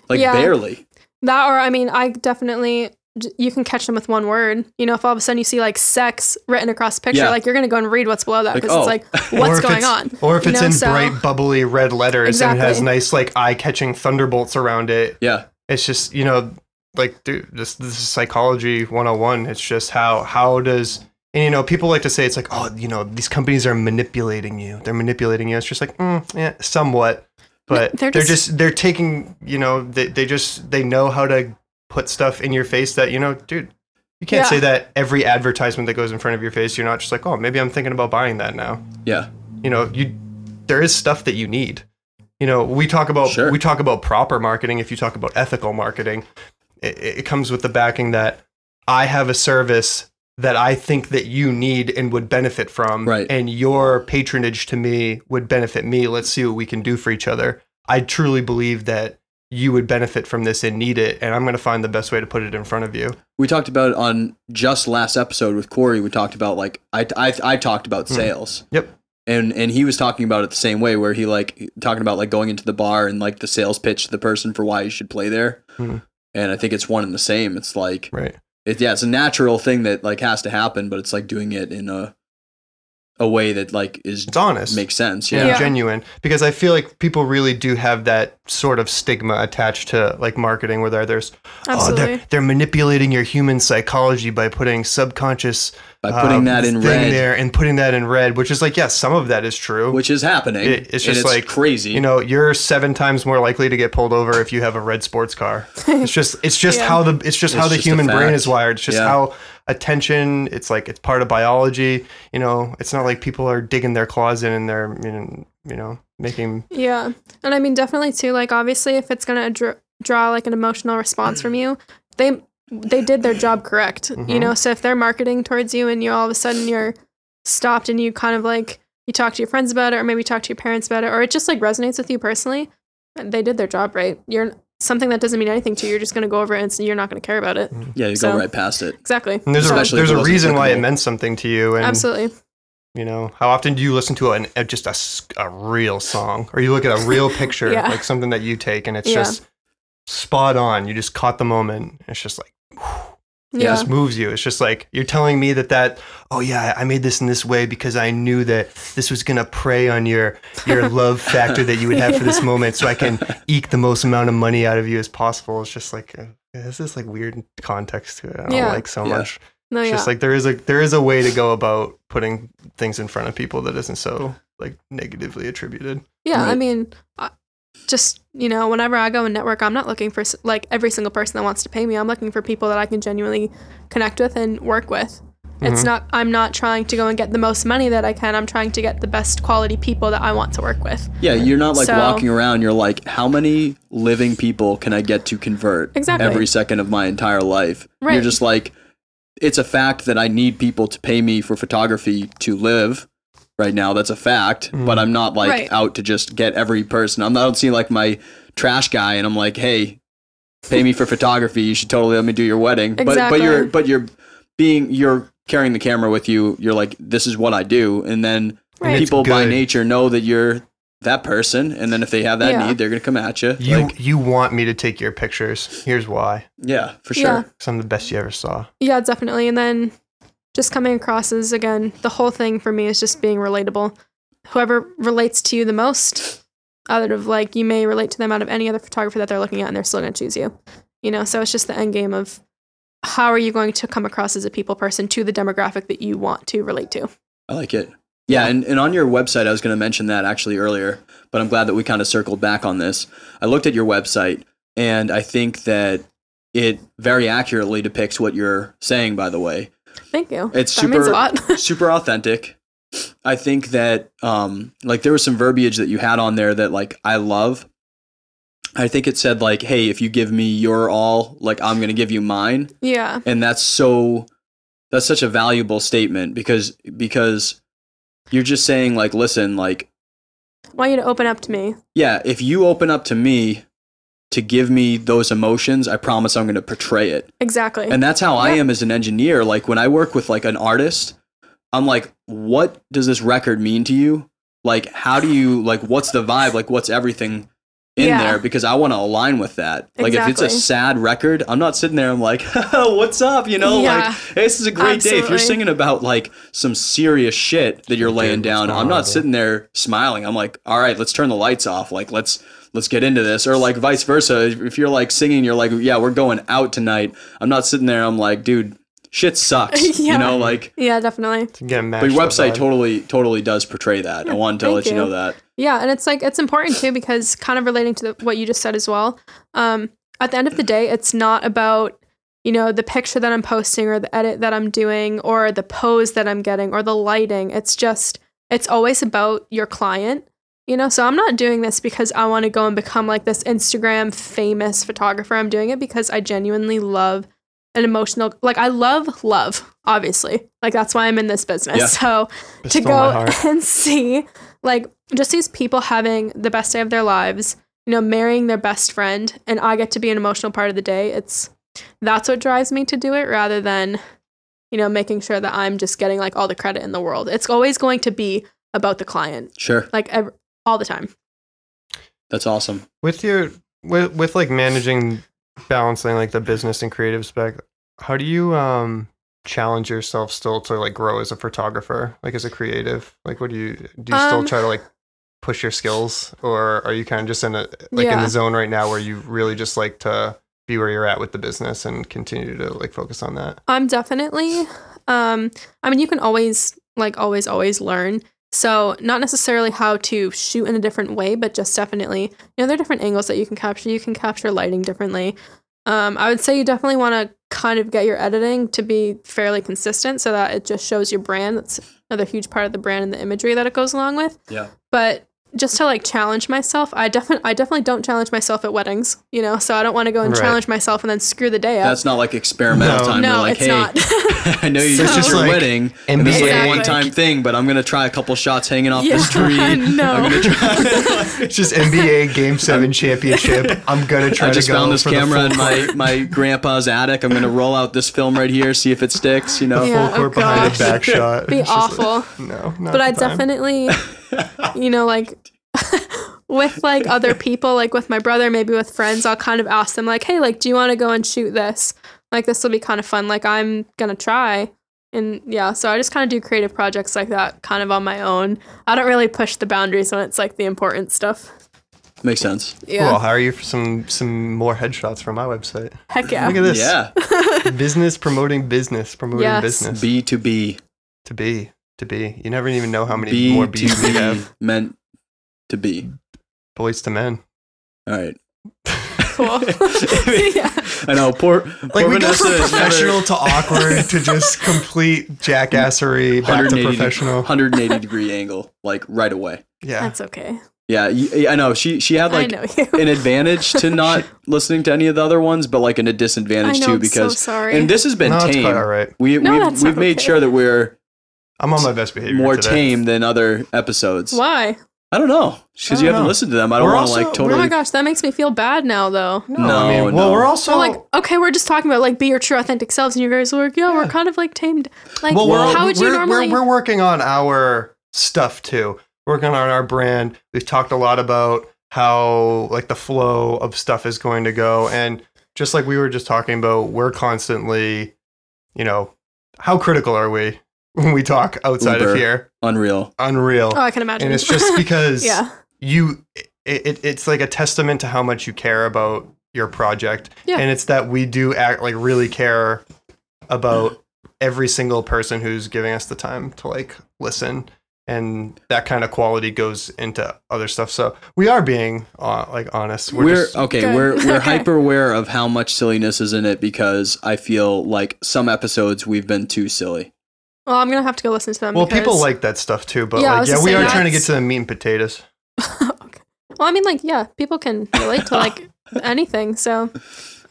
Like barely. That, or I definitely, you can catch them with one word. If all of a sudden you see like sex written across a picture, like you're going to go and read what's below that because it's like, what's going on? Or if it's in bright, bubbly red letters and it has nice like eye-catching thunderbolts around it. Yeah. It's just, you know, like, dude, this is psychology 101. It's just how does, and, you know, people like to say it's like, oh, you know, these companies are manipulating you. They're manipulating you. It's just like, yeah, somewhat. But they're taking, you know, they know how to put stuff in your face that, you know, dude, you can't say that every advertisement that goes in front of your face, you're not just like, oh, maybe I'm thinking about buying that now. Yeah. You know, there is stuff that you need. You know, we talk about proper marketing. If you talk about ethical marketing, it comes with the backing that I have a service that I think that you need and would benefit from, right, and your patronage to me would benefit me. Let's see what we can do for each other. I truly believe that you would benefit from this and need it, and I'm going to find the best way to put it in front of you. We talked about on just last episode with Corey, we talked about like, I talked about sales. Yep. And he was talking about it the same way, where he like talking about like going into the bar and like the sales pitch to the person for why you should play there. And I think it's one and the same. It's like, right. It's a natural thing that like has to happen, but it's like doing it in a way that like it's honest, makes sense. Yeah. Genuine. Because I feel like people really do have that sort of stigma attached to like marketing, where there's, they're manipulating your human psychology by putting subconscious, by putting that in red there and putting that in red, which is like, yes, some of that is true, which is happening. It's just like crazy. You know, you're 7 times more likely to get pulled over if you have a red sports car. It's just how the human brain is wired. It's just how attention. It's like, it's part of biology. You know, it's not like people are digging their claws in and they're, you know, making. Yeah. And I mean, definitely too, like, obviously if it's going to draw like an emotional response from you, they did their job correct, you know? So if they're marketing towards you and you all of a sudden you're stopped and you kind of like, you talk to your friends about it, or maybe talk to your parents about it, or it just like resonates with you personally, they did their job right. You're something that doesn't mean anything to you. You're just going to go over it and you're not going to care about it. Yeah, you go right past it. Exactly. And there's a reason why it meant something to you. And, absolutely. You know, how often do you listen to just a real song, or you look at a real picture, like something that you take and it's just spot on. You just caught the moment. It's just like, it just moves you. It's just like, you're telling me that, oh yeah, I made this in this way because I knew that this was going to prey on your love factor that you would have for this moment, so I can eke the most amount of money out of you as possible. It's just like, there's this like weird context to it. I don't like so much. No, it's just like, there is a way to go about putting things in front of people that isn't so like negatively attributed. Yeah. Right. I mean, just, you know, whenever I go and network, I'm not looking for like every single person that wants to pay me. I'm looking for people that I can genuinely connect with and work with. It's not, I'm not trying to go and get the most money that I can. I'm trying to get the best quality people that I want to work with. Yeah, you're not like walking around, you're like, how many living people can I get to convert every second of my entire life? Right. You're just like, it's a fact that I need people to pay me for photography to live right now. That's a fact, but I'm not like out to just get every person. I don't see like my trash guy and I'm like, hey, pay me for photography. You should totally let me do your wedding. Exactly. But you're carrying the camera with you. You're like, this is what I do. And then people by nature know that you're that person. And then if they have that need, they're going to come at you. You want me to take your pictures. Here's why. Yeah, for sure. Because I'm the best you ever saw. Yeah, definitely. And then just coming across as, again, the whole thing for me is just being relatable. Whoever relates to you the most, out of like, you may relate to them out of any other photographer that they're looking at and they're still going to choose you. You know, so it's just the end game of how are you going to come across as a people person to the demographic that you want to relate to. I like it. Yeah, and on your website, I was going to mention that actually earlier, but I'm glad that we kind of circled back on this. I looked at your website, and I think that it very accurately depicts what you're saying, by the way. Thank you. It's that means a lot. super authentic. I think that like there was some verbiage that you had on there that like I love. I think it said like, hey, if you give me your all, like I'm going to give you mine. Yeah. And that's such a valuable statement because you're just saying like, listen, like I want you to open up to me. Yeah, if you open up to me to give me those emotions, I promise I'm going to portray it. Exactly. And that's how I am as an engineer. Like when I work with like an artist, I'm like, what does this record mean to you? Like, how do you, like, what's the vibe? Like, what's everything in there? Because I want to align with that. Like, if it's a sad record, I'm not sitting there, I'm like, what's up? You know, like, hey, this is a great day. If you're singing about, like, some serious shit that you're laying down, I'm not sitting there smiling. I'm like, all right, let's turn the lights off. Like, let's let's get into this. Or like vice versa. If you're like singing, you're like, yeah, we're going out tonight. I'm not sitting there. I'm like, dude, shit sucks. Yeah. You know, like. Yeah, definitely. But your website totally does portray that. I wanted to let you know that. Yeah, and it's like, it's important too, because kind of relating to what you just said as well. At the end of the day, it's not about, you know, the picture that I'm posting or the edit that I'm doing or the pose that I'm getting or the lighting. It's always about your client, you know? So I'm not doing this because I want to go and become like this Instagram famous photographer. I'm doing it because I genuinely love an emotional, like I love love, obviously. Like that's why I'm in this business. Yeah. So to go and see like just these people having the best day of their lives, you know, marrying their best friend, and I get to be an emotional part of the day. That's what drives me to do it, rather than, you know, making sure that I'm just getting like all the credit in the world. It's always going to be about the client. Sure. Like all the time. That's awesome. With like managing, balancing like the business and creative spec, how do you challenge yourself still to like grow as a photographer, like as a creative? Like what do you still try to like push your skills, or are you kind of just in in the zone right now where you really just like to be where you're at with the business and continue to like focus on that? I'm definitely I mean, you can always learn. So not necessarily how to shoot in a different way, but just definitely, you know, there are different angles that you can capture. You can capture lighting differently. I would say you definitely want to kind of get your editing to be fairly consistent so that it just shows your brand. That's another huge part of the brand and the imagery that it goes along with. Yeah. But just to like challenge myself, I definitely don't challenge myself at weddings, you know, so I don't want to go and challenge myself and then screw the day up. That's not like experimental time. No, like, it's not. I know it's just your wedding, and this is like a one-time thing, but I'm going to try a couple shots hanging off this tree. No. I'm gonna try. It's just NBA Game 7 championship. I'm going to try to go. I just found this camera in my grandpa's attic. I'm going to roll out this film right here, see if it sticks, you know. Full court behind the back shot. Be awful. No, not but I definitely, you know, like with like other people, like with my brother, maybe with friends, I'll kind of ask them like, hey, like, do you want to go and shoot this? Like, this will be kind of fun. Like, I'm going to try. And yeah, so I just kind of do creative projects like that kind of on my own. I don't really push the boundaries when it's like the important stuff. Makes sense. Yeah. Well, how are you for some more headshots from my website? Heck yeah. Look at this. Yeah. business. Promoting business. B to B. To be. You never even know how many more B's we have. Meant to be. Boys to men. All right. Cool. Yeah. I know. Poor we go Vanessa from professional to awkward to just complete jackassery back to professional. 180 degree angle, like right away. Yeah. That's okay. Yeah, I know. She had like an advantage to not listening to any of the other ones, but like a disadvantage too, because so sorry. And this has been tame. It's quite all right. We've made sure that I'm on my best behavior. More today. Tame than other episodes. Why? I don't know. Because you haven't listened to them. I don't want to like totally. Oh my gosh, that makes me feel bad now, though. No. Well, we're also like, okay, we're just talking about like be your true authentic selves, and you guys are like, we're kind of like tamed. Like, how would you normally? We're working on our stuff too. Working on our brand. We've talked a lot about how like the flow of stuff is going to go, and just like we were just talking about, we're constantly, you know, how critical are we when we talk outside of here? Unreal. Oh, I can imagine. And it's just because it's like a testament to how much you care about your project. Yeah. And it's that we do really care about every single person who's giving us the time to like listen. And that kind of quality goes into other stuff. So we are being like honest. We're hyper aware of how much silliness is in it, because I feel like some episodes we've been too silly. Well, I'm going to have to go listen to them. Well, people like that stuff too, but we are trying to get to the meat and potatoes. Okay. Well, I mean, like, yeah, people can relate to like anything. So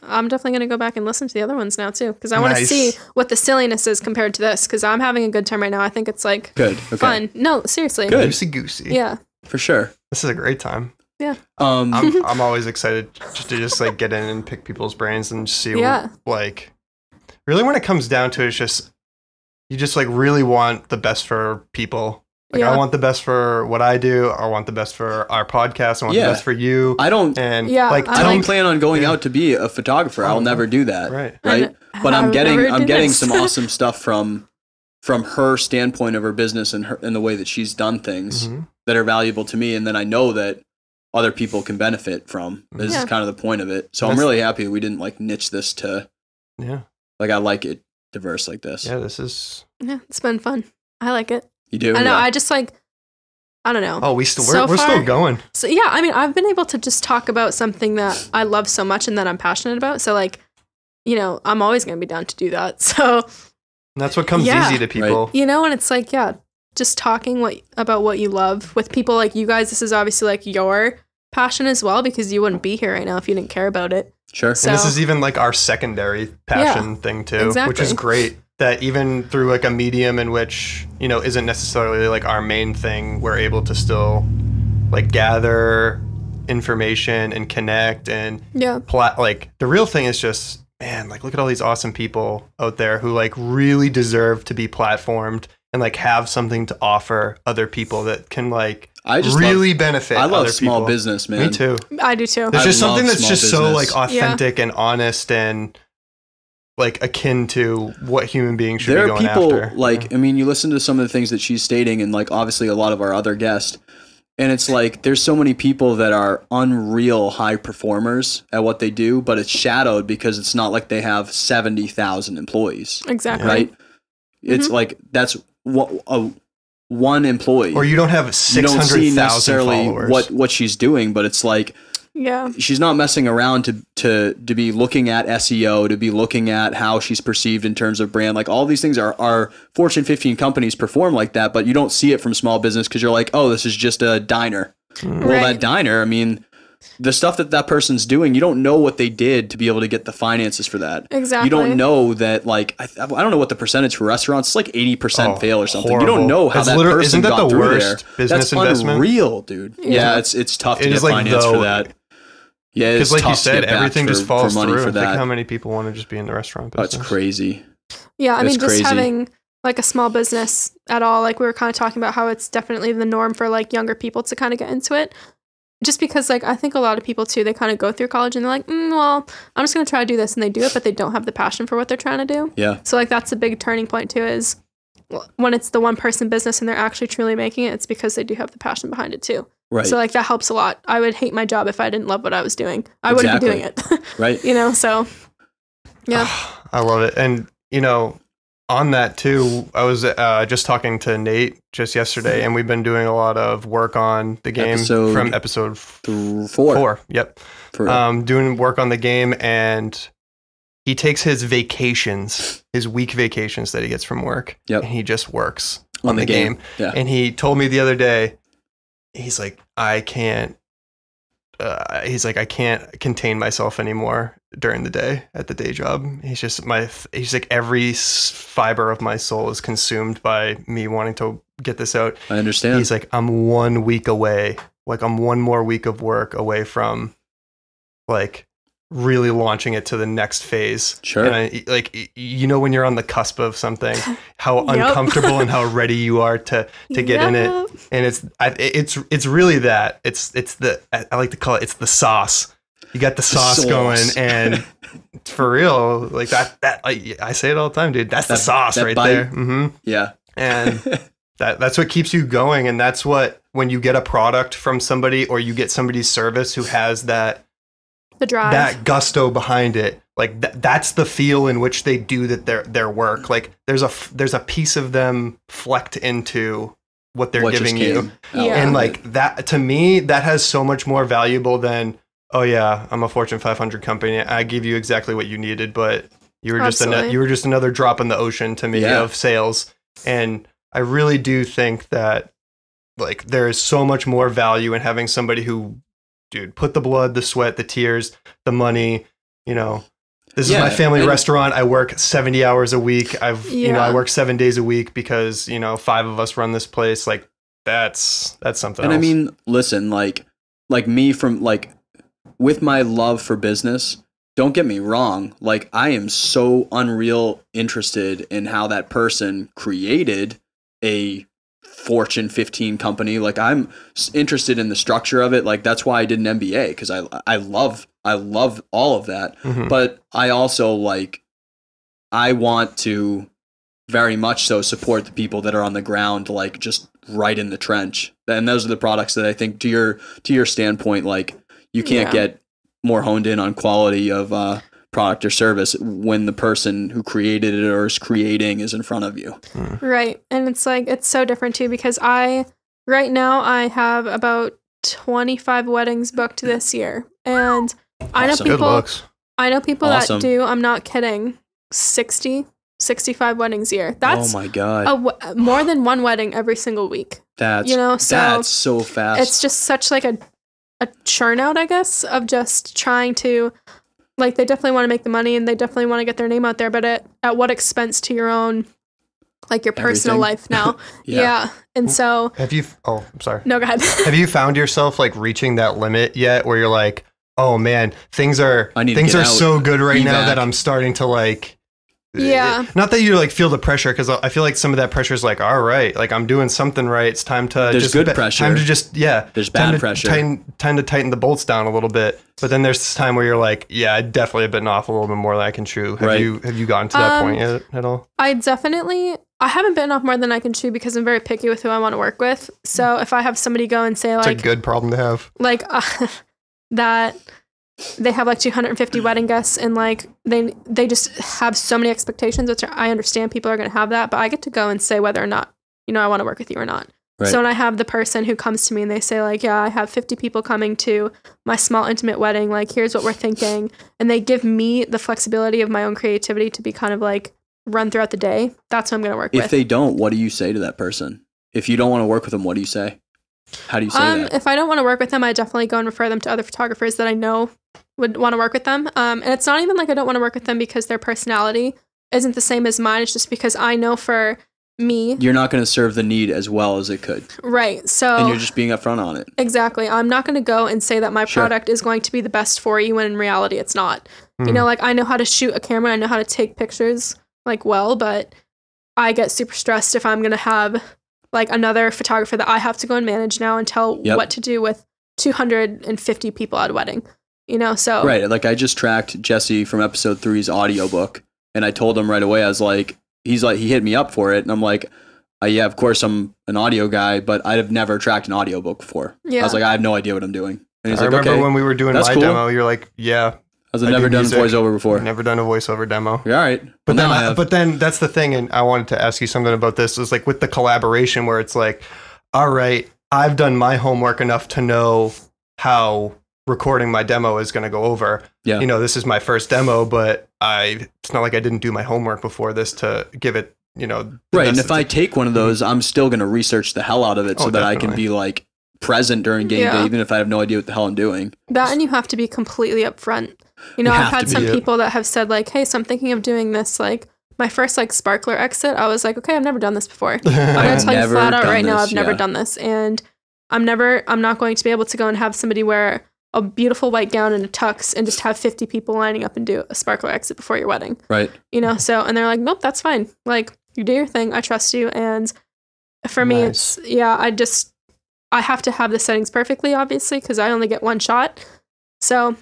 I'm definitely going to go back and listen to the other ones now too, because I want to see what the silliness is compared to this, because I'm having a good time right now. I think it's like fun. No, seriously. Good. Loosey goosey. Yeah. For sure. This is a great time. Yeah. I'm always excited to like get in and pick people's brains and see like really when it comes down to it, it's just you just like really want the best for people. Like I want the best for what I do. I want the best for our podcast. I want the best for you. I don't plan on going out to be a photographer. I'll never do that. Right. But I'm getting some awesome stuff from her standpoint of her business and the way that she's done things that are valuable to me. And then I know that other people can benefit from. This Yeah. is kind of the point of it. So I'm really happy we didn't like niche this to, like, I like it diverse like this. Yeah, this is. Yeah, it's been fun. I like it. You do? I know. Yeah. I just like, I don't know. Oh, we're still going. So yeah, I mean, I've been able to just talk about something that I love so much and that I'm passionate about. So like, you know, I'm always going to be down to do that. So And that's what comes easy to people. Right. you know, and it's like, yeah, just talking about what you love with people like you guys. This is obviously like your passion as well, because you wouldn't be here right now if you didn't care about it. Sure. So, And this is even like our secondary passion thing too, exactly. which is great. That even through like a medium in which, you know, isn't necessarily like our main thing, we're able to still like gather information and connect and like the real thing is just, man, like look at all these awesome people out there who like really deserve to be platformed and like have something to offer other people that can like really benefit. I love other small people. business, man. Me too. I do too. There's just something that's just so like business. authentic and honest and like akin to what human beings should There be are going people after. like, I mean, you listen to some of the things that she's stating, and like obviously a lot of our other guests, and it's like there's so many people that are unreal high performers at what they do, but it's shadowed because it's not like they have 70,000 employees. Exactly. Right? It's like that's one employee. Or you don't have you don't 600,000 see necessarily followers. what she's doing, but it's like she's not messing around to be looking at SEO, to be looking at how she's perceived in terms of brand. Like all these things are Fortune 15 companies perform like that, but you don't see it from small business because you're like, oh, this is just a diner. Well, that diner, I mean, the stuff that person's doing, you don't know what they did to be able to get the finances for that. Exactly. You don't know that, like, I don't know what the percentage for restaurants, it's like 80% fail or something. Horrible. You don't know how that person isn't that got the through worst there. business That's investment? Unreal, dude. Yeah, it's tough to It get is like finance for that. Yeah, it's because like tough you to said, get back everything just for falls money through. for And think that. how many people want to just be in the restaurant business. That's crazy. Yeah, I mean, It's just crazy. having like a small business at all, like we were kind of talking about how it's definitely the norm for like younger people to kind of get into it. Just because like I think a lot of people too, they kind of go through college and they're like, well, I'm just going to try to do this, and they do it, but they don't have the passion for what they're trying to do. Yeah. So like that's a big turning point too, is when it's the one person business and they're actually truly making it, it's because they do have the passion behind it too. Right. So like that helps a lot. I would hate my job if I didn't love what I was doing. I wouldn't be doing it. Right. You know, so yeah. I love it. And, you know, on that too, I was just talking to Nate just yesterday, and we've been doing a lot of work on the game from episode 4. Yep. Doing work on the game, and he takes his vacations, his week vacations that he gets from work, and he just works on the game. Yeah. And he told me the other day, he's like, I can't contain myself anymore during the day at the day job. He's like, every fiber of my soul is consumed by me wanting to get this out. I understand. He's like, I'm 1 week away. Like I'm one more week of work away from like really launching it to the next phase. Sure. And like, you know, when you're on the cusp of something, how uncomfortable and how ready you are to get in it. And it's really that I like to call it, it's the sauce. You got the sauce going, and for real, like that I say it all the time, dude. That's the sauce right there. Mm-hmm. Yeah. And that's what keeps you going. And that's what, when you get a product from somebody, or you get somebody's service who has the drive, that gusto behind it, like that's the feel in which they do their work. Like there's a piece of them flecked into what they're giving you. And like that, to me, that has so much more valuable than, oh yeah, I'm a Fortune 500 company, I give you exactly what you needed, but you were just another drop in the ocean to me of sales. And I really do think that like there is so much more value in having somebody who, dude, put the blood, the sweat, the tears, the money, you know. This is my family restaurant. I work 70 hours a week. I work 7 days a week because, you know, 5 of us run this place. Like that's something else. I mean, listen, like me, from like, with my love for business, don't get me wrong. Like I am so unreal interested in how that person created a Fortune 15 company. Like I'm interested in the structure of it. Like that's why I did an MBA, because I love all of that. Mm-hmm. But I also I want to very much so support the people that are on the ground, like just right in the trench. And those are the products that I think, to your standpoint, like you can't get more honed in on quality of product or service when the person who created it or is creating is in front of you. Right. And it's like, it's so different too, because right now I have about 25 weddings booked this year. And I know people that do, I'm not kidding, 65 weddings a year. That's oh my God. More than one wedding every single week. That's so fast. It's just such like a churn out, I guess, of just trying to, like, they definitely want to make the money and they definitely want to get their name out there, but at what expense to your own, like your personal life now. Yeah. And so I'm sorry. No, go ahead. Have you found yourself like reaching that limit yet where you're like, oh man, things are so good right now that I'm starting to like, not that you like feel the pressure, because I feel like some of that pressure is like, all right, like I'm doing something right. It's time to there's good pressure. Time to just There's bad pressure. Time to tighten the bolts down a little bit. But then there's this time where you're like, yeah, I definitely have bitten off a little bit more than I can chew. Have you gotten to that point yet at all? I haven't bitten off more than I can chew because I'm very picky with who I want to work with. So if I have somebody go and say like, it's a good problem to have. Like that. They have like 250 wedding guests and like they just have so many expectations, which I understand people are going to have that, but I get to go and say whether or not, I want to work with you or not. Right. So when I have the person who comes to me and they say like, yeah, I have 50 people coming to my small intimate wedding, like here's what we're thinking. And they give me the flexibility of my own creativity to be kind of like run throughout the day. That's what I'm going to work with. If they don't, what do you say to that person? If you don't want to work with them, what do you say? How do you say that? If I don't want to work with them, I definitely go and refer them to other photographers that I know would want to work with them. And it's not even like I don't want to work with them because their personality isn't the same as mine. It's just because I know for me, you're not going to serve the need as well as it could. Right. So, and you're just being upfront on it. Exactly. I'm not going to go and say that my product is going to be the best for you when in reality it's not. Like I know how to shoot a camera. I know how to take pictures like well, but I get super stressed if I'm going to have like another photographer that I have to go and manage now and tell what to do with 250 people at a wedding, so. Right. Like I just tracked Jesse from episode 3's audiobook and I told him right away, I was like, he hit me up for it. And I'm like, yeah, of course I'm an audio guy, but I've never tracked an audiobook before. Yeah. I was like, I have no idea what I'm doing. And he's I remember when we were doing my demo, you're like, yeah. I've never done a voiceover before. Never done a voiceover demo. Yeah, all right. But then that's the thing, and I wanted to ask you something about this, is like with the collaboration where it's like, all right, I've done my homework enough to know how recording my demo is going to go over. Yeah. This is my first demo, but it's not like I didn't do my homework before this to give it, right. And if I take one of those, I'm still going to research the hell out of it so that I can be like present during game day, even if I have no idea what the hell I'm doing. That, and you have to be completely upfront. I've had some people that have said like, hey, so I'm thinking of doing this, like my first like sparkler exit. I was like, okay, I've never done this before. I'm going to tell you flat out right now, I've never done this. And I'm not going to be able to go and have somebody wear a beautiful white gown and a tux and just have 50 people lining up and do a sparkler exit before your wedding. Right. So, and they're like, nope, that's fine. Like you do your thing. I trust you. And for me, it's, I have to have the settings perfectly, obviously, because I only get one shot. So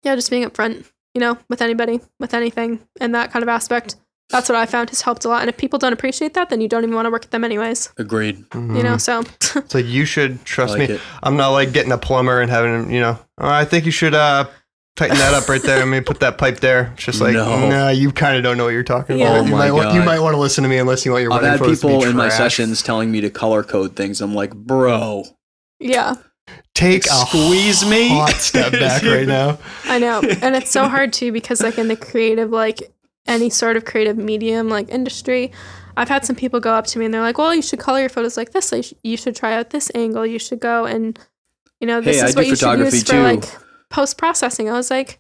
yeah, just being upfront, with anybody, with anything, and that kind of aspect. That's what I found has helped a lot. And if people don't appreciate that, then you don't even want to work with them anyways. Agreed. So. So you should trust me. I'm not like getting a plumber and having, I think you should tighten that up right there. I mean, put that pipe there. It's just like, no, you kind of don't know what you're talking about. You might want to listen to me unless you want your wedding photos to be trash. I've had people in my sessions telling me to color code things. I'm like, bro. Yeah. Take a hot step back right now. I know. And it's so hard too, because like in the creative, like any sort of creative medium, like industry, I've had some people go up to me and they're like, well, you should color your photos like this. Like, you should try out this angle. You should go and, this is what you should use for like post-processing. I was like,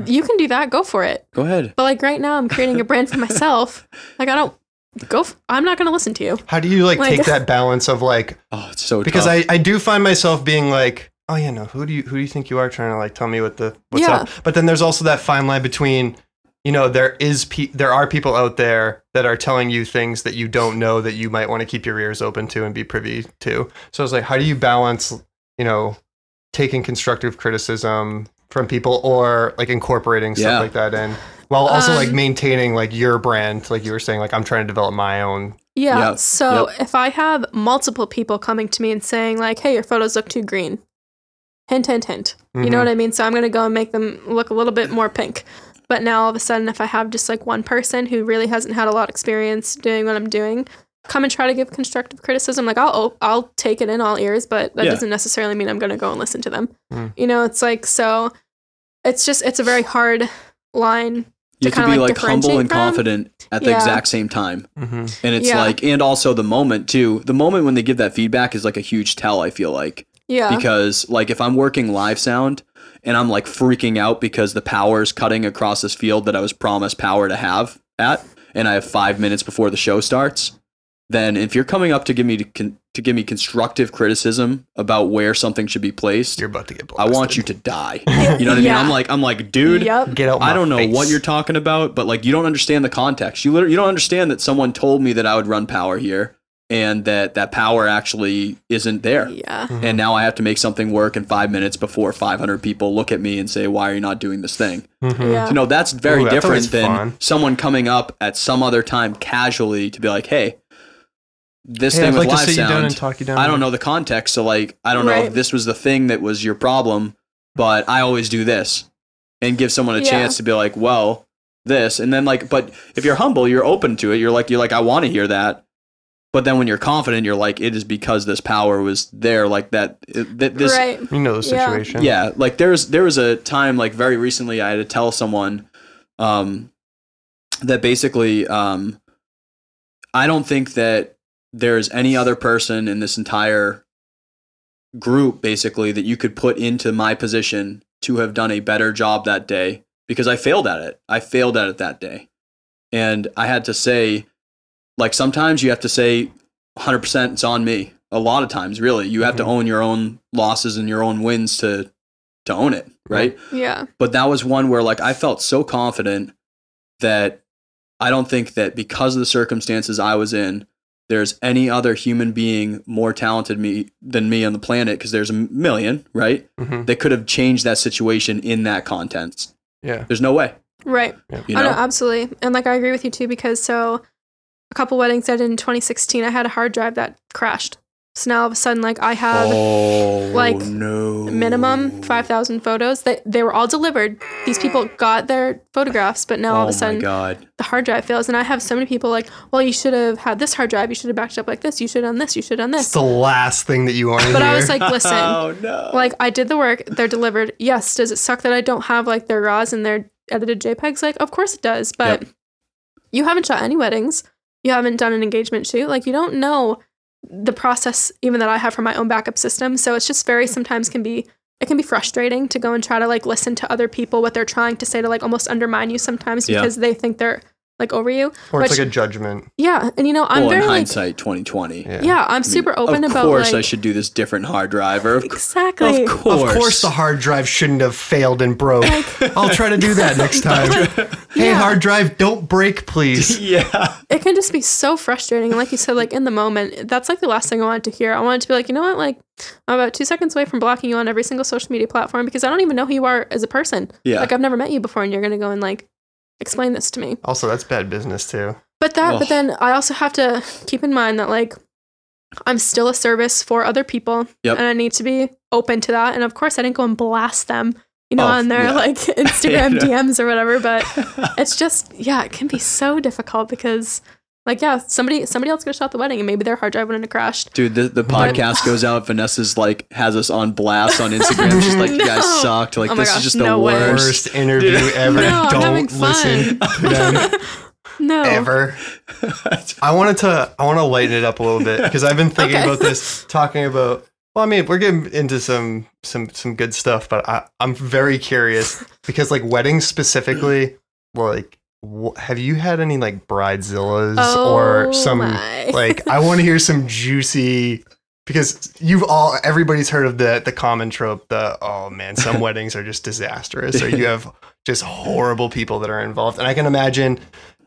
you can do that. Go for it. Go ahead. But like right now I'm creating a brand for myself. Like I'm not going to listen to you. How do you take that balance of like, oh, it's so because tough. I do find myself being like, oh yeah, no, who do you think you are trying to like tell me what's up? But then there's also that fine line between, there are people out there that are telling you things that you don't know that you might want to keep your ears open to and be privy to. So it's like, how do you balance, taking constructive criticism from people or like incorporating stuff like that in? While also like maintaining like your brand, like you were saying, like I'm trying to develop my own. Yeah. So if I have multiple people coming to me and saying like, hey, your photos look too green. Hint, hint, hint. You know what I mean? So I'm going to go and make them look a little bit more pink. But now all of a sudden, if I have just like one person who really hasn't had a lot of experience doing what I'm doing, come and try to give constructive criticism, like I'll take it in all ears, but that doesn't necessarily mean I'm going to go and listen to them. You know, it's like, so it's a very hard line. You have to be like humble and confident at the exact same time. And it's like, and also the moment too, the moment when they give that feedback is like a huge tell, I feel like. Yeah. Because like if I'm working live sound and I'm like freaking out because the power is cutting across this field that I was promised power to have at, and I have 5 minutes before the show starts, then if you're coming up to give me constructive criticism about where something should be placed, you're about to get blasted. I want you to die. You know what I mean? I'm like, dude, get out my I don't know face. what you're talking about, but like you don't understand the context. You don't understand that someone told me that I would run power here and that power actually isn't there. Yeah. And now I have to make something work in 5 minutes before 500 people look at me and say, why are you not doing this thing? Yeah. You know, that's very different than someone coming up at some other time casually to be like, hey, this thing with live sound, I don't know the context, so like I don't know if this was the thing that was your problem, but I always do this, and give someone a chance to be like, well, this, and then like, but if you're humble, you're open to it. You're like, I want to hear that, but then when you're confident, you're like, it is because this power was there, like that. This, you know the situation. Yeah, like there was a time like very recently I had to tell someone, that basically, I don't think that there's any other person in this entire group basically that you could put into my position to have done a better job that day, because I failed at it. I failed at it that day. And I had to say, like, sometimes you have to say 100% it's on me. A lot of times, really, you have to own your own losses and your own wins to own it. Right. Yeah. But that was one where like I felt so confident that I don't think that because of the circumstances I was in, there's any other human being more talented than me on the planet, because there's a million, right? That could have changed that situation in that context. Yeah. There's no way. Right. Yeah. You know? Oh, no, absolutely. And like I agree with you too, because so a couple weddings I did in 2016, I had a hard drive that crashed. So now all of a sudden, like I had minimum 5,000 photos. They were all delivered. These people got their photographs, but now all of a sudden the hard drive fails. And I have so many people like, well, you should have had this hard drive. You should have backed up like this. You should have done this. You should have done this. It's the last thing that you want to hear. But I was like, listen, like I did the work. They're delivered. Yes. Does it suck that I don't have like their RAWs and their edited JPEGs? Like, of course it does. But you haven't shot any weddings. You haven't done an engagement shoot. Like you don't know the process even that I have for my own backup system. So it's just sometimes it can be frustrating to go and try to like listen to other people, what they're trying to say to like almost undermine you sometimes because they think they're like over you. Or it's like a judgment. Yeah. And you know, I'm very in hindsight 2020. Yeah, I'm super open about Of course I should do this different hard drive. Exactly. Of course the hard drive shouldn't have failed and broke. I'll try to do that next time. Hey, hard drive, don't break, please. Yeah. It can just be so frustrating. And like you said, like in the moment, that's like the last thing I wanted to hear. I wanted to be like, you know what? Like I'm about 2 seconds away from blocking you on every single social media platform because I don't even know who you are as a person. Yeah. Like I've never met you before and you're going to go and like explain this to me. Also, that's bad business too. But then I also have to keep in mind that like I'm still a service for other people and I need to be open to that. And of course I didn't go and blast them, you know, on their like Instagram DMs or whatever, but it's just, it can be so difficult because like, somebody else could have shot the wedding and maybe their hard drive wouldn't have crashed. Dude, the podcast goes out. Vanessa's like, has us on blast on Instagram. She's like, you guys sucked. Like, this is just the worst interview ever. Don't listen to them. No. Ever. I want to lighten it up a little bit because I've been thinking about this, talking about, well, I mean, we're getting into some good stuff, but I'm very curious because like weddings specifically, like, have you had any like bridezillas or some like I want to hear some juicy, because everybody's heard of the common trope, some weddings are just disastrous or you have just horrible people that are involved. And I can imagine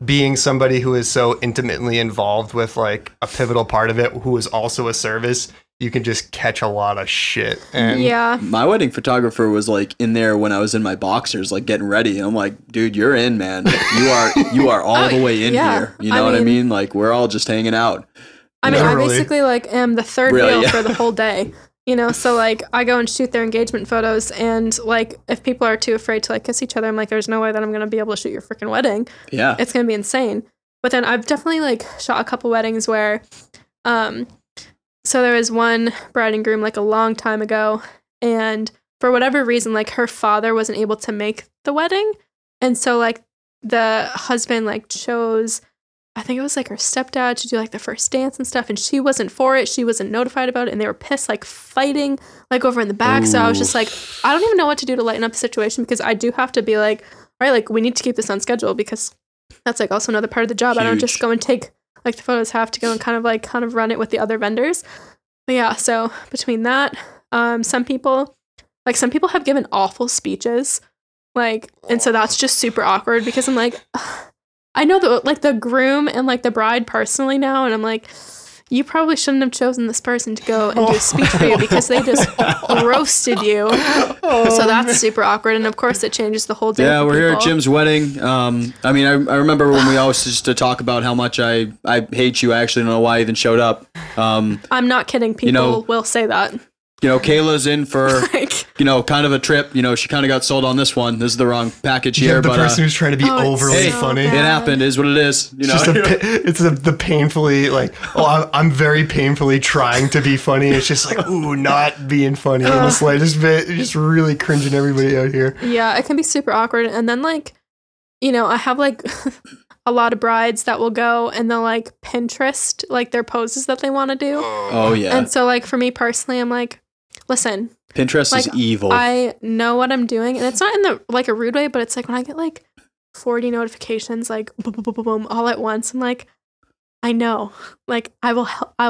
being somebody who is so intimately involved with like a pivotal part of it, who is also a service, you can just catch a lot of shit. And Yeah. My wedding photographer was like in there when I was in my boxers, like getting ready. I'm like, dude, you're in, man. You are all the way in here. You know what I mean? Like, we're all just hanging out. I mean, Literally. I basically like am the third Really, wheel yeah. for the whole day. You know, so like I go and shoot their engagement photos, and like if people are too afraid to like kiss each other, I'm like, there's no way that I'm gonna be able to shoot your freaking wedding. Yeah. It's gonna be insane. But then I've definitely like shot a couple weddings where, so there was one bride and groom like a long time ago, and for whatever reason, like her father wasn't able to make the wedding, and so like the husband like chose, I think it was like her stepdad to do like the first dance and stuff, and she wasn't for it. She wasn't notified about it, and they were pissed, like fighting like over in the back. So I was just like, I don't even know what to do to lighten up the situation, because I do have to be like, all right, like we need to keep this on schedule, because that's like also another part of the job. I don't just go and take like the photos, have to go and kind of run it with the other vendors. But yeah, so between that, some people have given awful speeches, like, and so that's just super awkward, because I'm like, I know the groom and like the bride personally now, and I'm like, you probably shouldn't have chosen this person to go and do a speech for you, because they just roasted you. So that's super awkward, and of course it changes the whole day. Yeah, for we're here at people. Jim's wedding. I mean, I remember when we always used to talk about how much I hate you. I actually don't know why I even showed up. I'm not kidding. People will say that. You know, Kayla's in for, Like, kind of a trip. You know, she kind of got sold on this one. This is the wrong package you here. have the But person who's trying to be overly hey, funny. it bad. happened. Is what it is. You know, It's the painfully like, I'm very painfully trying to be funny. It's just like, ooh, not being funny in the slightest bit. Just really cringing everybody out here. yeah, it can be super awkward. And then like, I have like a lot of brides that will go and they'll like Pinterest like their poses that they want to do. Oh yeah. And so like for me personally, I'm like, listen, Pinterest like, is evil. I know what I'm doing, and it's not in the like a rude way, but it's like when I get like 40 notifications like boom, boom, boom, boom, boom, all at once, I'm like, I know, like I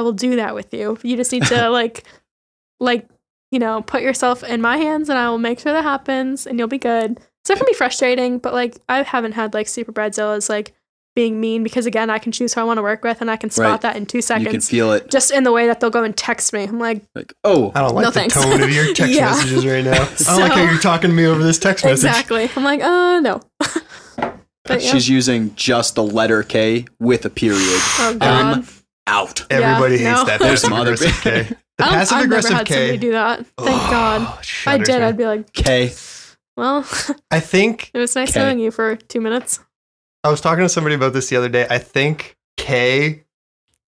will do that with you. You just need to like put yourself in my hands, and I will make sure that happens, and you'll be good. So it can be frustrating, but like I haven't had like super bridezillas like being mean, because again, I can choose who I want to work with, and I can spot that in 2 seconds. You can feel it. Just in the way that they'll go and text me. I'm like, oh, I don't like No, the thanks. tone of your text Yeah. messages right now. I don't like how you're talking to me over this text message. exactly. I'm like, no. But, yeah. she's using just the letter K with a period. Oh God. Out. Everybody Yeah, hates no. that There's passive some other aggressive K. The I've passive never aggressive had somebody K. do that. Thank God. If I Shudders did, me. I'd be like, K. well, I think it was nice Okay. knowing you for 2 minutes. I was talking to somebody about this the other day. I think K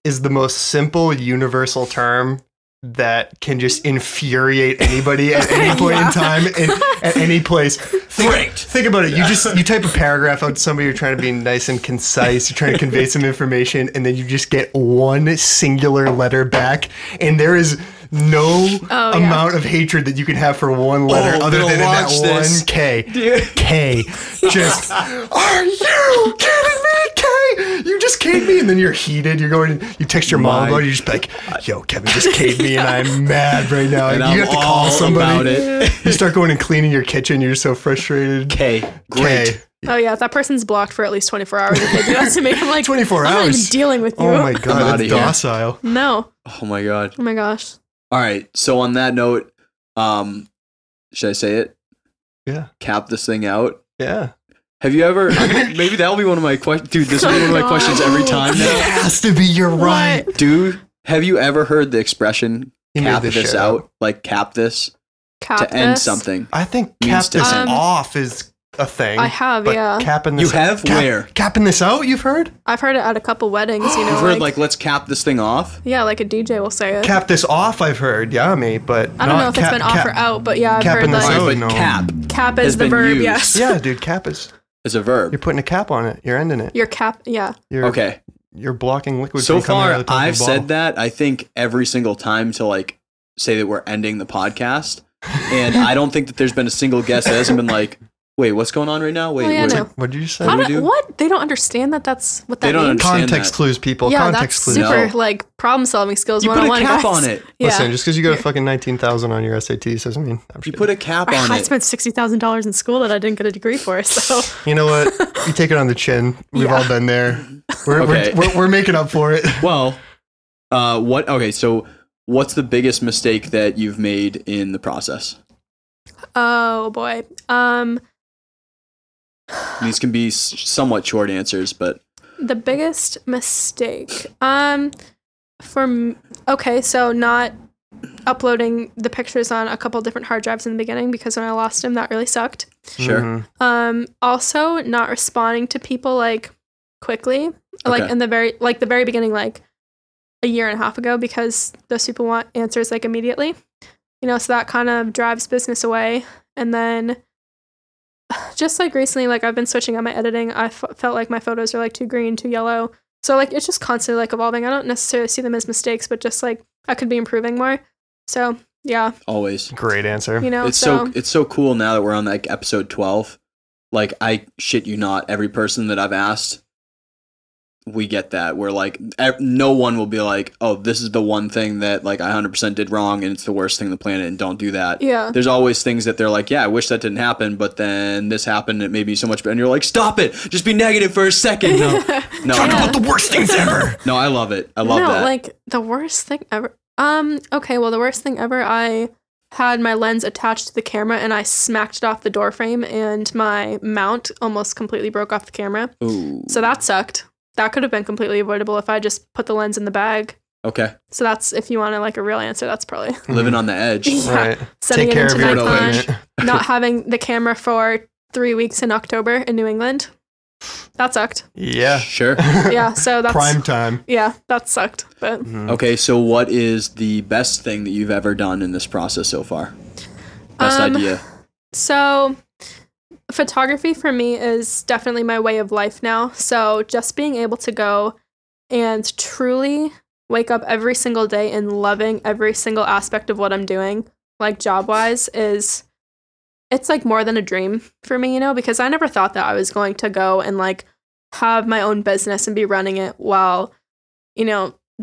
is the most simple universal term that can just infuriate anybody at any point in time and at any place. Think about it. You type a paragraph out to somebody, you're trying to be nice and concise, you're trying to convey some information, and then you just get one singular letter back, and there is no amount of hatred that you can have for one letter other than in that one K. K. Just, are you kidding me, K? You just K'd me, and then you're heated. You're going, you text your mom about it, you're just like, yo, Kevin just K'd me, and I'm mad right now. And you have to call somebody. about it. You start going and cleaning your kitchen, you're so frustrated. K. Great. K. Oh yeah, that person's blocked for at least 24 hours if they do that to me. I'm like, 24 I'm not even hours? dealing with you. Oh my I'm god, outta that's here. docile. No. Oh my God. Oh my gosh. All right. So on that note, should I say it? Yeah. Cap this thing out. Yeah. Have you ever? Maybe that'll be one of my questions. Dude, this will be one of my God. questions every time It now. has to be, you're right. Dude, have you ever heard the expression He made cap this this shit out? up. Like cap this Cap to end this? something. I think Means cap to this end. off is a thing. I have, but yeah. capping You this have? Where? Capping this out, you've heard? I've heard it at a couple weddings, You've heard like let's cap this thing off. yeah, like a DJ will say it. Cap this off, I've heard. Yeah, me, but I don't know if it's been off or out, but yeah, I've heard capping this like out. But no. cap cap is has the been verb, used. yes. Yeah, dude, cap is. is a verb. You're putting a cap on it. You're ending it. Your cap, yeah. You're, Okay. You're blocking liquid So from coming far, out of the top of I've the bottle. said that I think every single time to like say that we're ending the podcast, and I don't think that there's been a single guest that hasn't been like, "Wait, what's going on right now? Wait, Oh, yeah, what- no. What did you say? How do we do? What? They don't understand that that's what that They don't means? understand. Context that. clues, people. Yeah, Context that's clues. super No. like problem solving skills You put a 101, cap guys. on it. Yeah. Listen, just because you got a fucking 19,000 on your SATs doesn't mean. I'm You just put a cap on I it. spent $60,000 in school that I didn't get a degree for, so You know what? You take it on the chin. We've Yeah. all been there. Okay. We're making up for it. Well, what? Okay, so what's the biggest mistake that you've made in the process? Oh boy. These can be somewhat short answers, but The biggest mistake. Okay, so not uploading the pictures on a couple different hard drives in the beginning, because when I lost them, that really sucked. sure. Also not responding to people like quickly, like Okay. in the very beginning, like a year and a half ago, because those people want answers like immediately, so that kind of drives business away. And then just like recently, like I've been switching up my editing. I felt like my photos are like too green, too yellow. So like it's just constantly like evolving. I don't necessarily see them as mistakes, but just like I could be improving more. So yeah, Always. Great answer. It's so cool now that we're on like episode 12. Like, I shit you not, every person that I've asked, we get that. We're like, no one will be like, oh, this is the one thing that like I 100% did wrong and it's the worst thing on the planet and don't do that. Yeah. There's always things that they're like, yeah, I wish that didn't happen, but then this happened and it made me so much better. And you're like, stop it. Just be negative for a second. No. Talk about the worst things ever. No, I love it. I love that. Like the worst thing ever. Okay, well, the worst thing ever, I had my lens attached to the camera and I smacked it off the door frame and my mount almost completely broke off the camera. Ooh. So that sucked. That could have been completely avoidable if I just put the lens in the bag. Okay. So that's, if you want to like a real answer, that's probably Living on the edge. Yeah. Right. Sending Take care it of into your Nikon, equipment. not having the camera for 3 weeks in October in New England. That sucked. Yeah. Sure. Yeah, so that's Prime time. Yeah, that sucked. But Okay, so what is the best thing that you've ever done in this process so far? Best idea. So photography for me is definitely my way of life now. So just being able to go and truly wake up every single day and loving every single aspect of what I'm doing, like job-wise, it's like more than a dream for me, because I never thought that I was going to go and like have my own business and be running it while,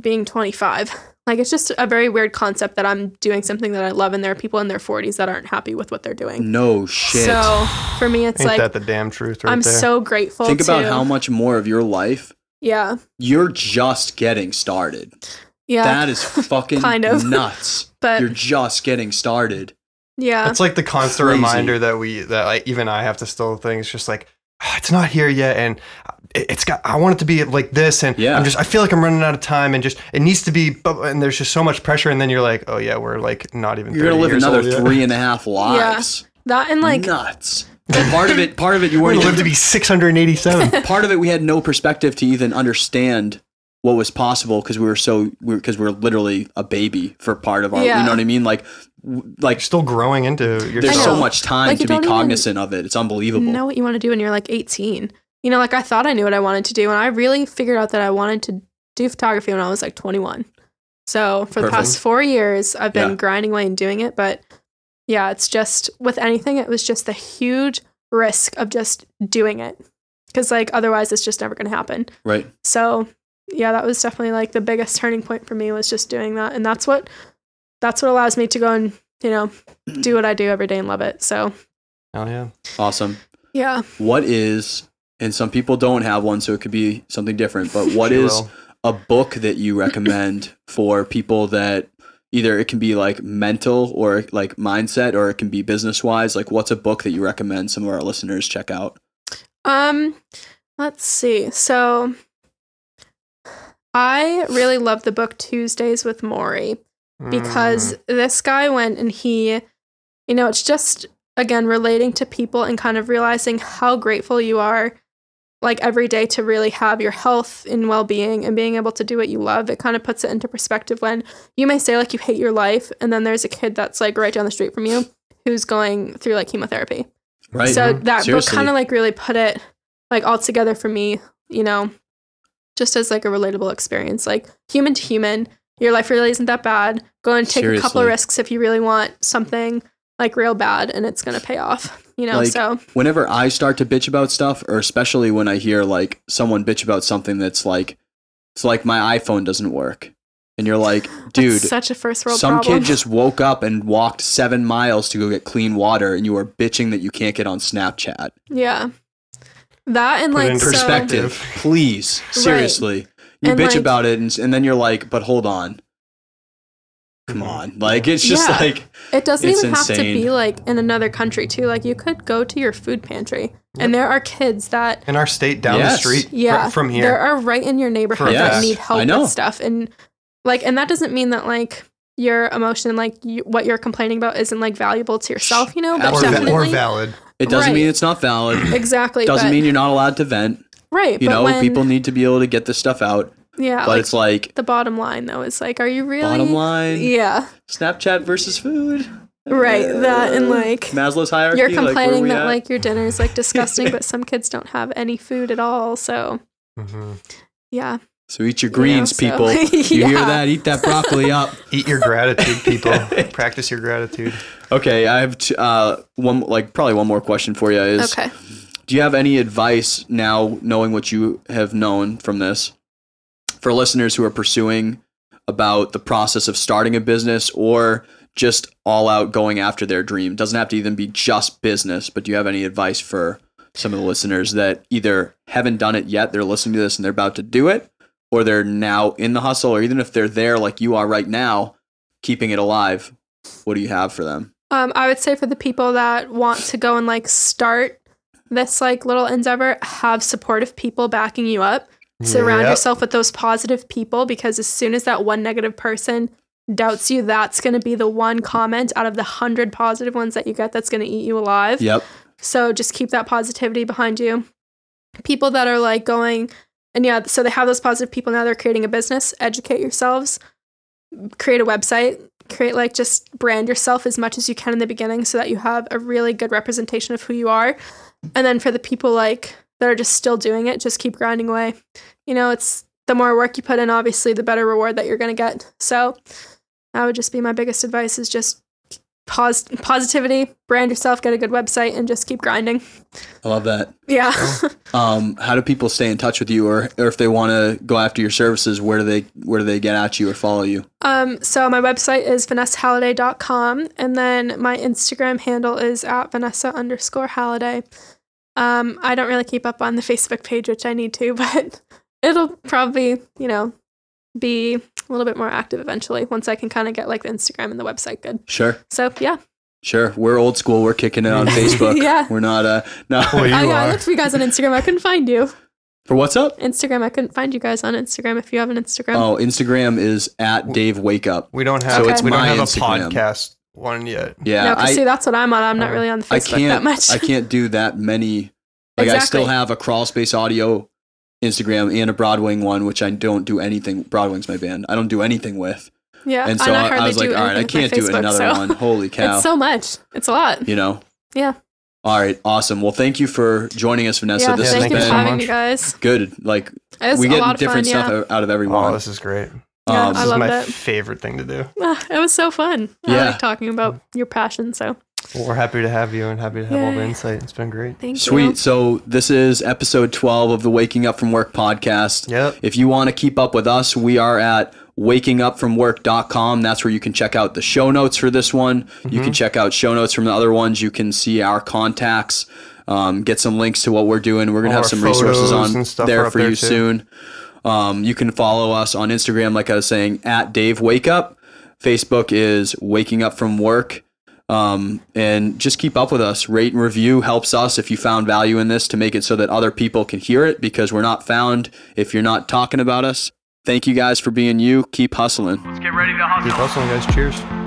being 25. Like, it's just a very weird concept that I'm doing something that I love, and there are people in their 40s that aren't happy with what they're doing. No shit. So for me, it's Ain't like, that the damn truth right I'm there? so grateful. Think about how much more of your life Yeah. you're just getting started. Yeah. That is fucking Kind of. nuts. But You're just getting started. yeah. It's like the constant Crazy. reminder that like even I have to still think. It's just like, it's not here yet, and I want it to be like this, and Yeah. I feel like I'm running out of time, and just it needs to be, and there's just so much pressure, and then you're like, oh yeah, we're like not even. You're gonna 30 live years another old yet. 3.5 lives. That and like, Nuts. And part of it you We're weren't gonna live to be 687. part of it we had no perspective to even understand what was possible because we're literally a baby for part of our, Yeah. you know what I mean? Like You're still growing into yourself. there's I so know. much time Like, to you be don't even cognizant of it. It's unbelievable. know what you want to do when you're like 18. Like I thought I knew what I wanted to do, and I really figured out that I wanted to do photography when I was like 21. So for the Perfect. past 4 years, I've been Yeah. grinding away and doing it. But yeah, it's just with anything, it was just the huge risk of just doing it, because like otherwise it's just never going to happen. Right. So yeah, that was definitely like the biggest turning point for me, was just doing that, and that's what allows me to go and do what I do every day and love it. So Oh yeah. Awesome. yeah. What is, and some people don't have one, so it could be something different, but what She is will. a book that you recommend for people that either it can be like mental or like mindset, or it can be business wise? Like, what's a book that you recommend some of our listeners check out? Let's see. So I really love the book Tuesdays with Maury, because this guy went and he, it's just, again, relating to people and kind of realizing how grateful you are like every day to really have your health and well-being and being able to do what you love. It kind of puts it into perspective when you may say like you hate your life, and then there's a kid that's like right down the street from you who's going through like chemotherapy. Right. So that Seriously. book kind of like really put it like all together for me, just as like a relatable experience, like human to human. Your life really isn't that bad. Go and take a couple of Seriously. risks if you really want something like real bad, and it's going to pay off, Like, so whenever I start to bitch about stuff, or especially when I hear like someone bitch about something that's like, it's like my iPhone doesn't work. And you're like, dude, it's such a first world some problem. kid just woke up and walked 7 miles to go get clean water, and you are bitching that you can't get on Snapchat. Yeah. That and Put it like into Perspective, please. Seriously. You And, bitch like- about it, and then you're like, but hold on. come on. Like, it's just like, it doesn't it's even have to insane. be like in another country too. Like you could go to your food pantry and there are kids that in our state down the street from here. There are right in your neighborhood that need help with stuff. And like, and that doesn't mean that like your emotion, like what you're complaining about isn't like valuable to yourself, you know, but definitely or valid. It doesn't mean it's not valid. Exactly. Doesn't mean you're not allowed to vent. Right. You know, people need to be able to get this stuff out. Yeah. But like, it's like, the bottom line though is like, are you really? Bottom line. Yeah. Snapchat versus food. Right. That and like Maslow's hierarchy. You're complaining that like your dinner is like disgusting, but some kids don't have any food at all. So yeah. So eat your greens, people. You hear that? Eat that broccoli up. Eat your gratitude, people. Practice your gratitude. Okay, I have probably one more question for you. Okay. Do you have any advice now, knowing what you have known from this, for listeners who are pursuing about the process of starting a business or just all out going after their dream? Doesn't have to even be just business, but do you have any advice for some of the listeners that either haven't done it yet, they're listening to this and they're about to do it, or they're now in the hustle, or even if they're there like you are right now, keeping it alive? What do you have for them? I would say for the people that want to go and like start this like little endeavor, have supportive people backing you up. Surround yourself with those positive people, because as soon as that one negative person doubts you, that's going to be the one comment out of the 100 positive ones that you get that's going to eat you alive. Yep. So just keep that positivity behind you. People that are like going, and so they have those positive people, now they're creating a business. Educate yourselves, create a website, create like just brand yourself as much as you can in the beginning so that you have a really good representation of who you are. And then for the people like that are just still doing it, just keep grinding away. You know, it's the more work you put in, obviously, the better reward that you're going to get. So that would just be my biggest advice, is just positivity, brand yourself, get a good website, and just keep grinding. I love that. Yeah. How do people stay in touch with you, or if they want to go after your services, where do they get at you or follow you? So my website is vanessahaliday.com, and then my Instagram handle is at Vanessa_Haliday. I don't really keep up on the Facebook page, which I need to, but it'll probably, be a little bit more active eventually once I can kind of get like the Instagram and the website good. Sure. So yeah. Sure. We're old school. We're kicking it on Facebook. Yeah. We're not, no. Well, I looked for you guys on Instagram. I couldn't find you. For what's up? Instagram. I couldn't find you guys on Instagram if you have an Instagram. Oh, Instagram is at Dave Wake Up. We don't have, so it's we don't have Instagram. A podcast one yet. Yeah. No, see, that's what I'm on. I'm not really on the Facebook that much. I can't do that many. Like I still have a Crawl Space Audio Instagram and a Broadwing one, which I don't do anything. Broadwing's my band. I don't do anything with. Yeah. And so I was like, all right, I can't do another one. Holy cow. It's so much. It's a lot. Yeah. All right. Awesome. Well, thank you for joining us, Vanessa. Yeah, this thank you has for been having me, guys. Good. Like, we get different stuff out of everyone. Oh, this is great. Yeah, this I is loved my it. favorite thing to do. It was so fun. I like talking about your passion. So well, we're happy to have you and happy to have all the insight. It's been great. Thank you. Sweet. So this is episode 12 of the Waking Up From Work podcast. Yep. If you want to keep up with us, we are at wakingupfromwork.com. That's where you can check out the show notes for this one. You can check out show notes from the other ones. You can see our contacts, get some links to what we're doing. We're going to have some resources on there for you soon. You can follow us on Instagram, like I was saying, at Dave Wake Up. Facebook is Waking Up From Work. And just keep up with us. Rate and review helps us if you found value in this, to make it so that other people can hear it, because we're not found if you're not talking about us. Thank you guys for being you. Keep hustling. Let's get ready to hustle. Keep hustling, guys. Cheers.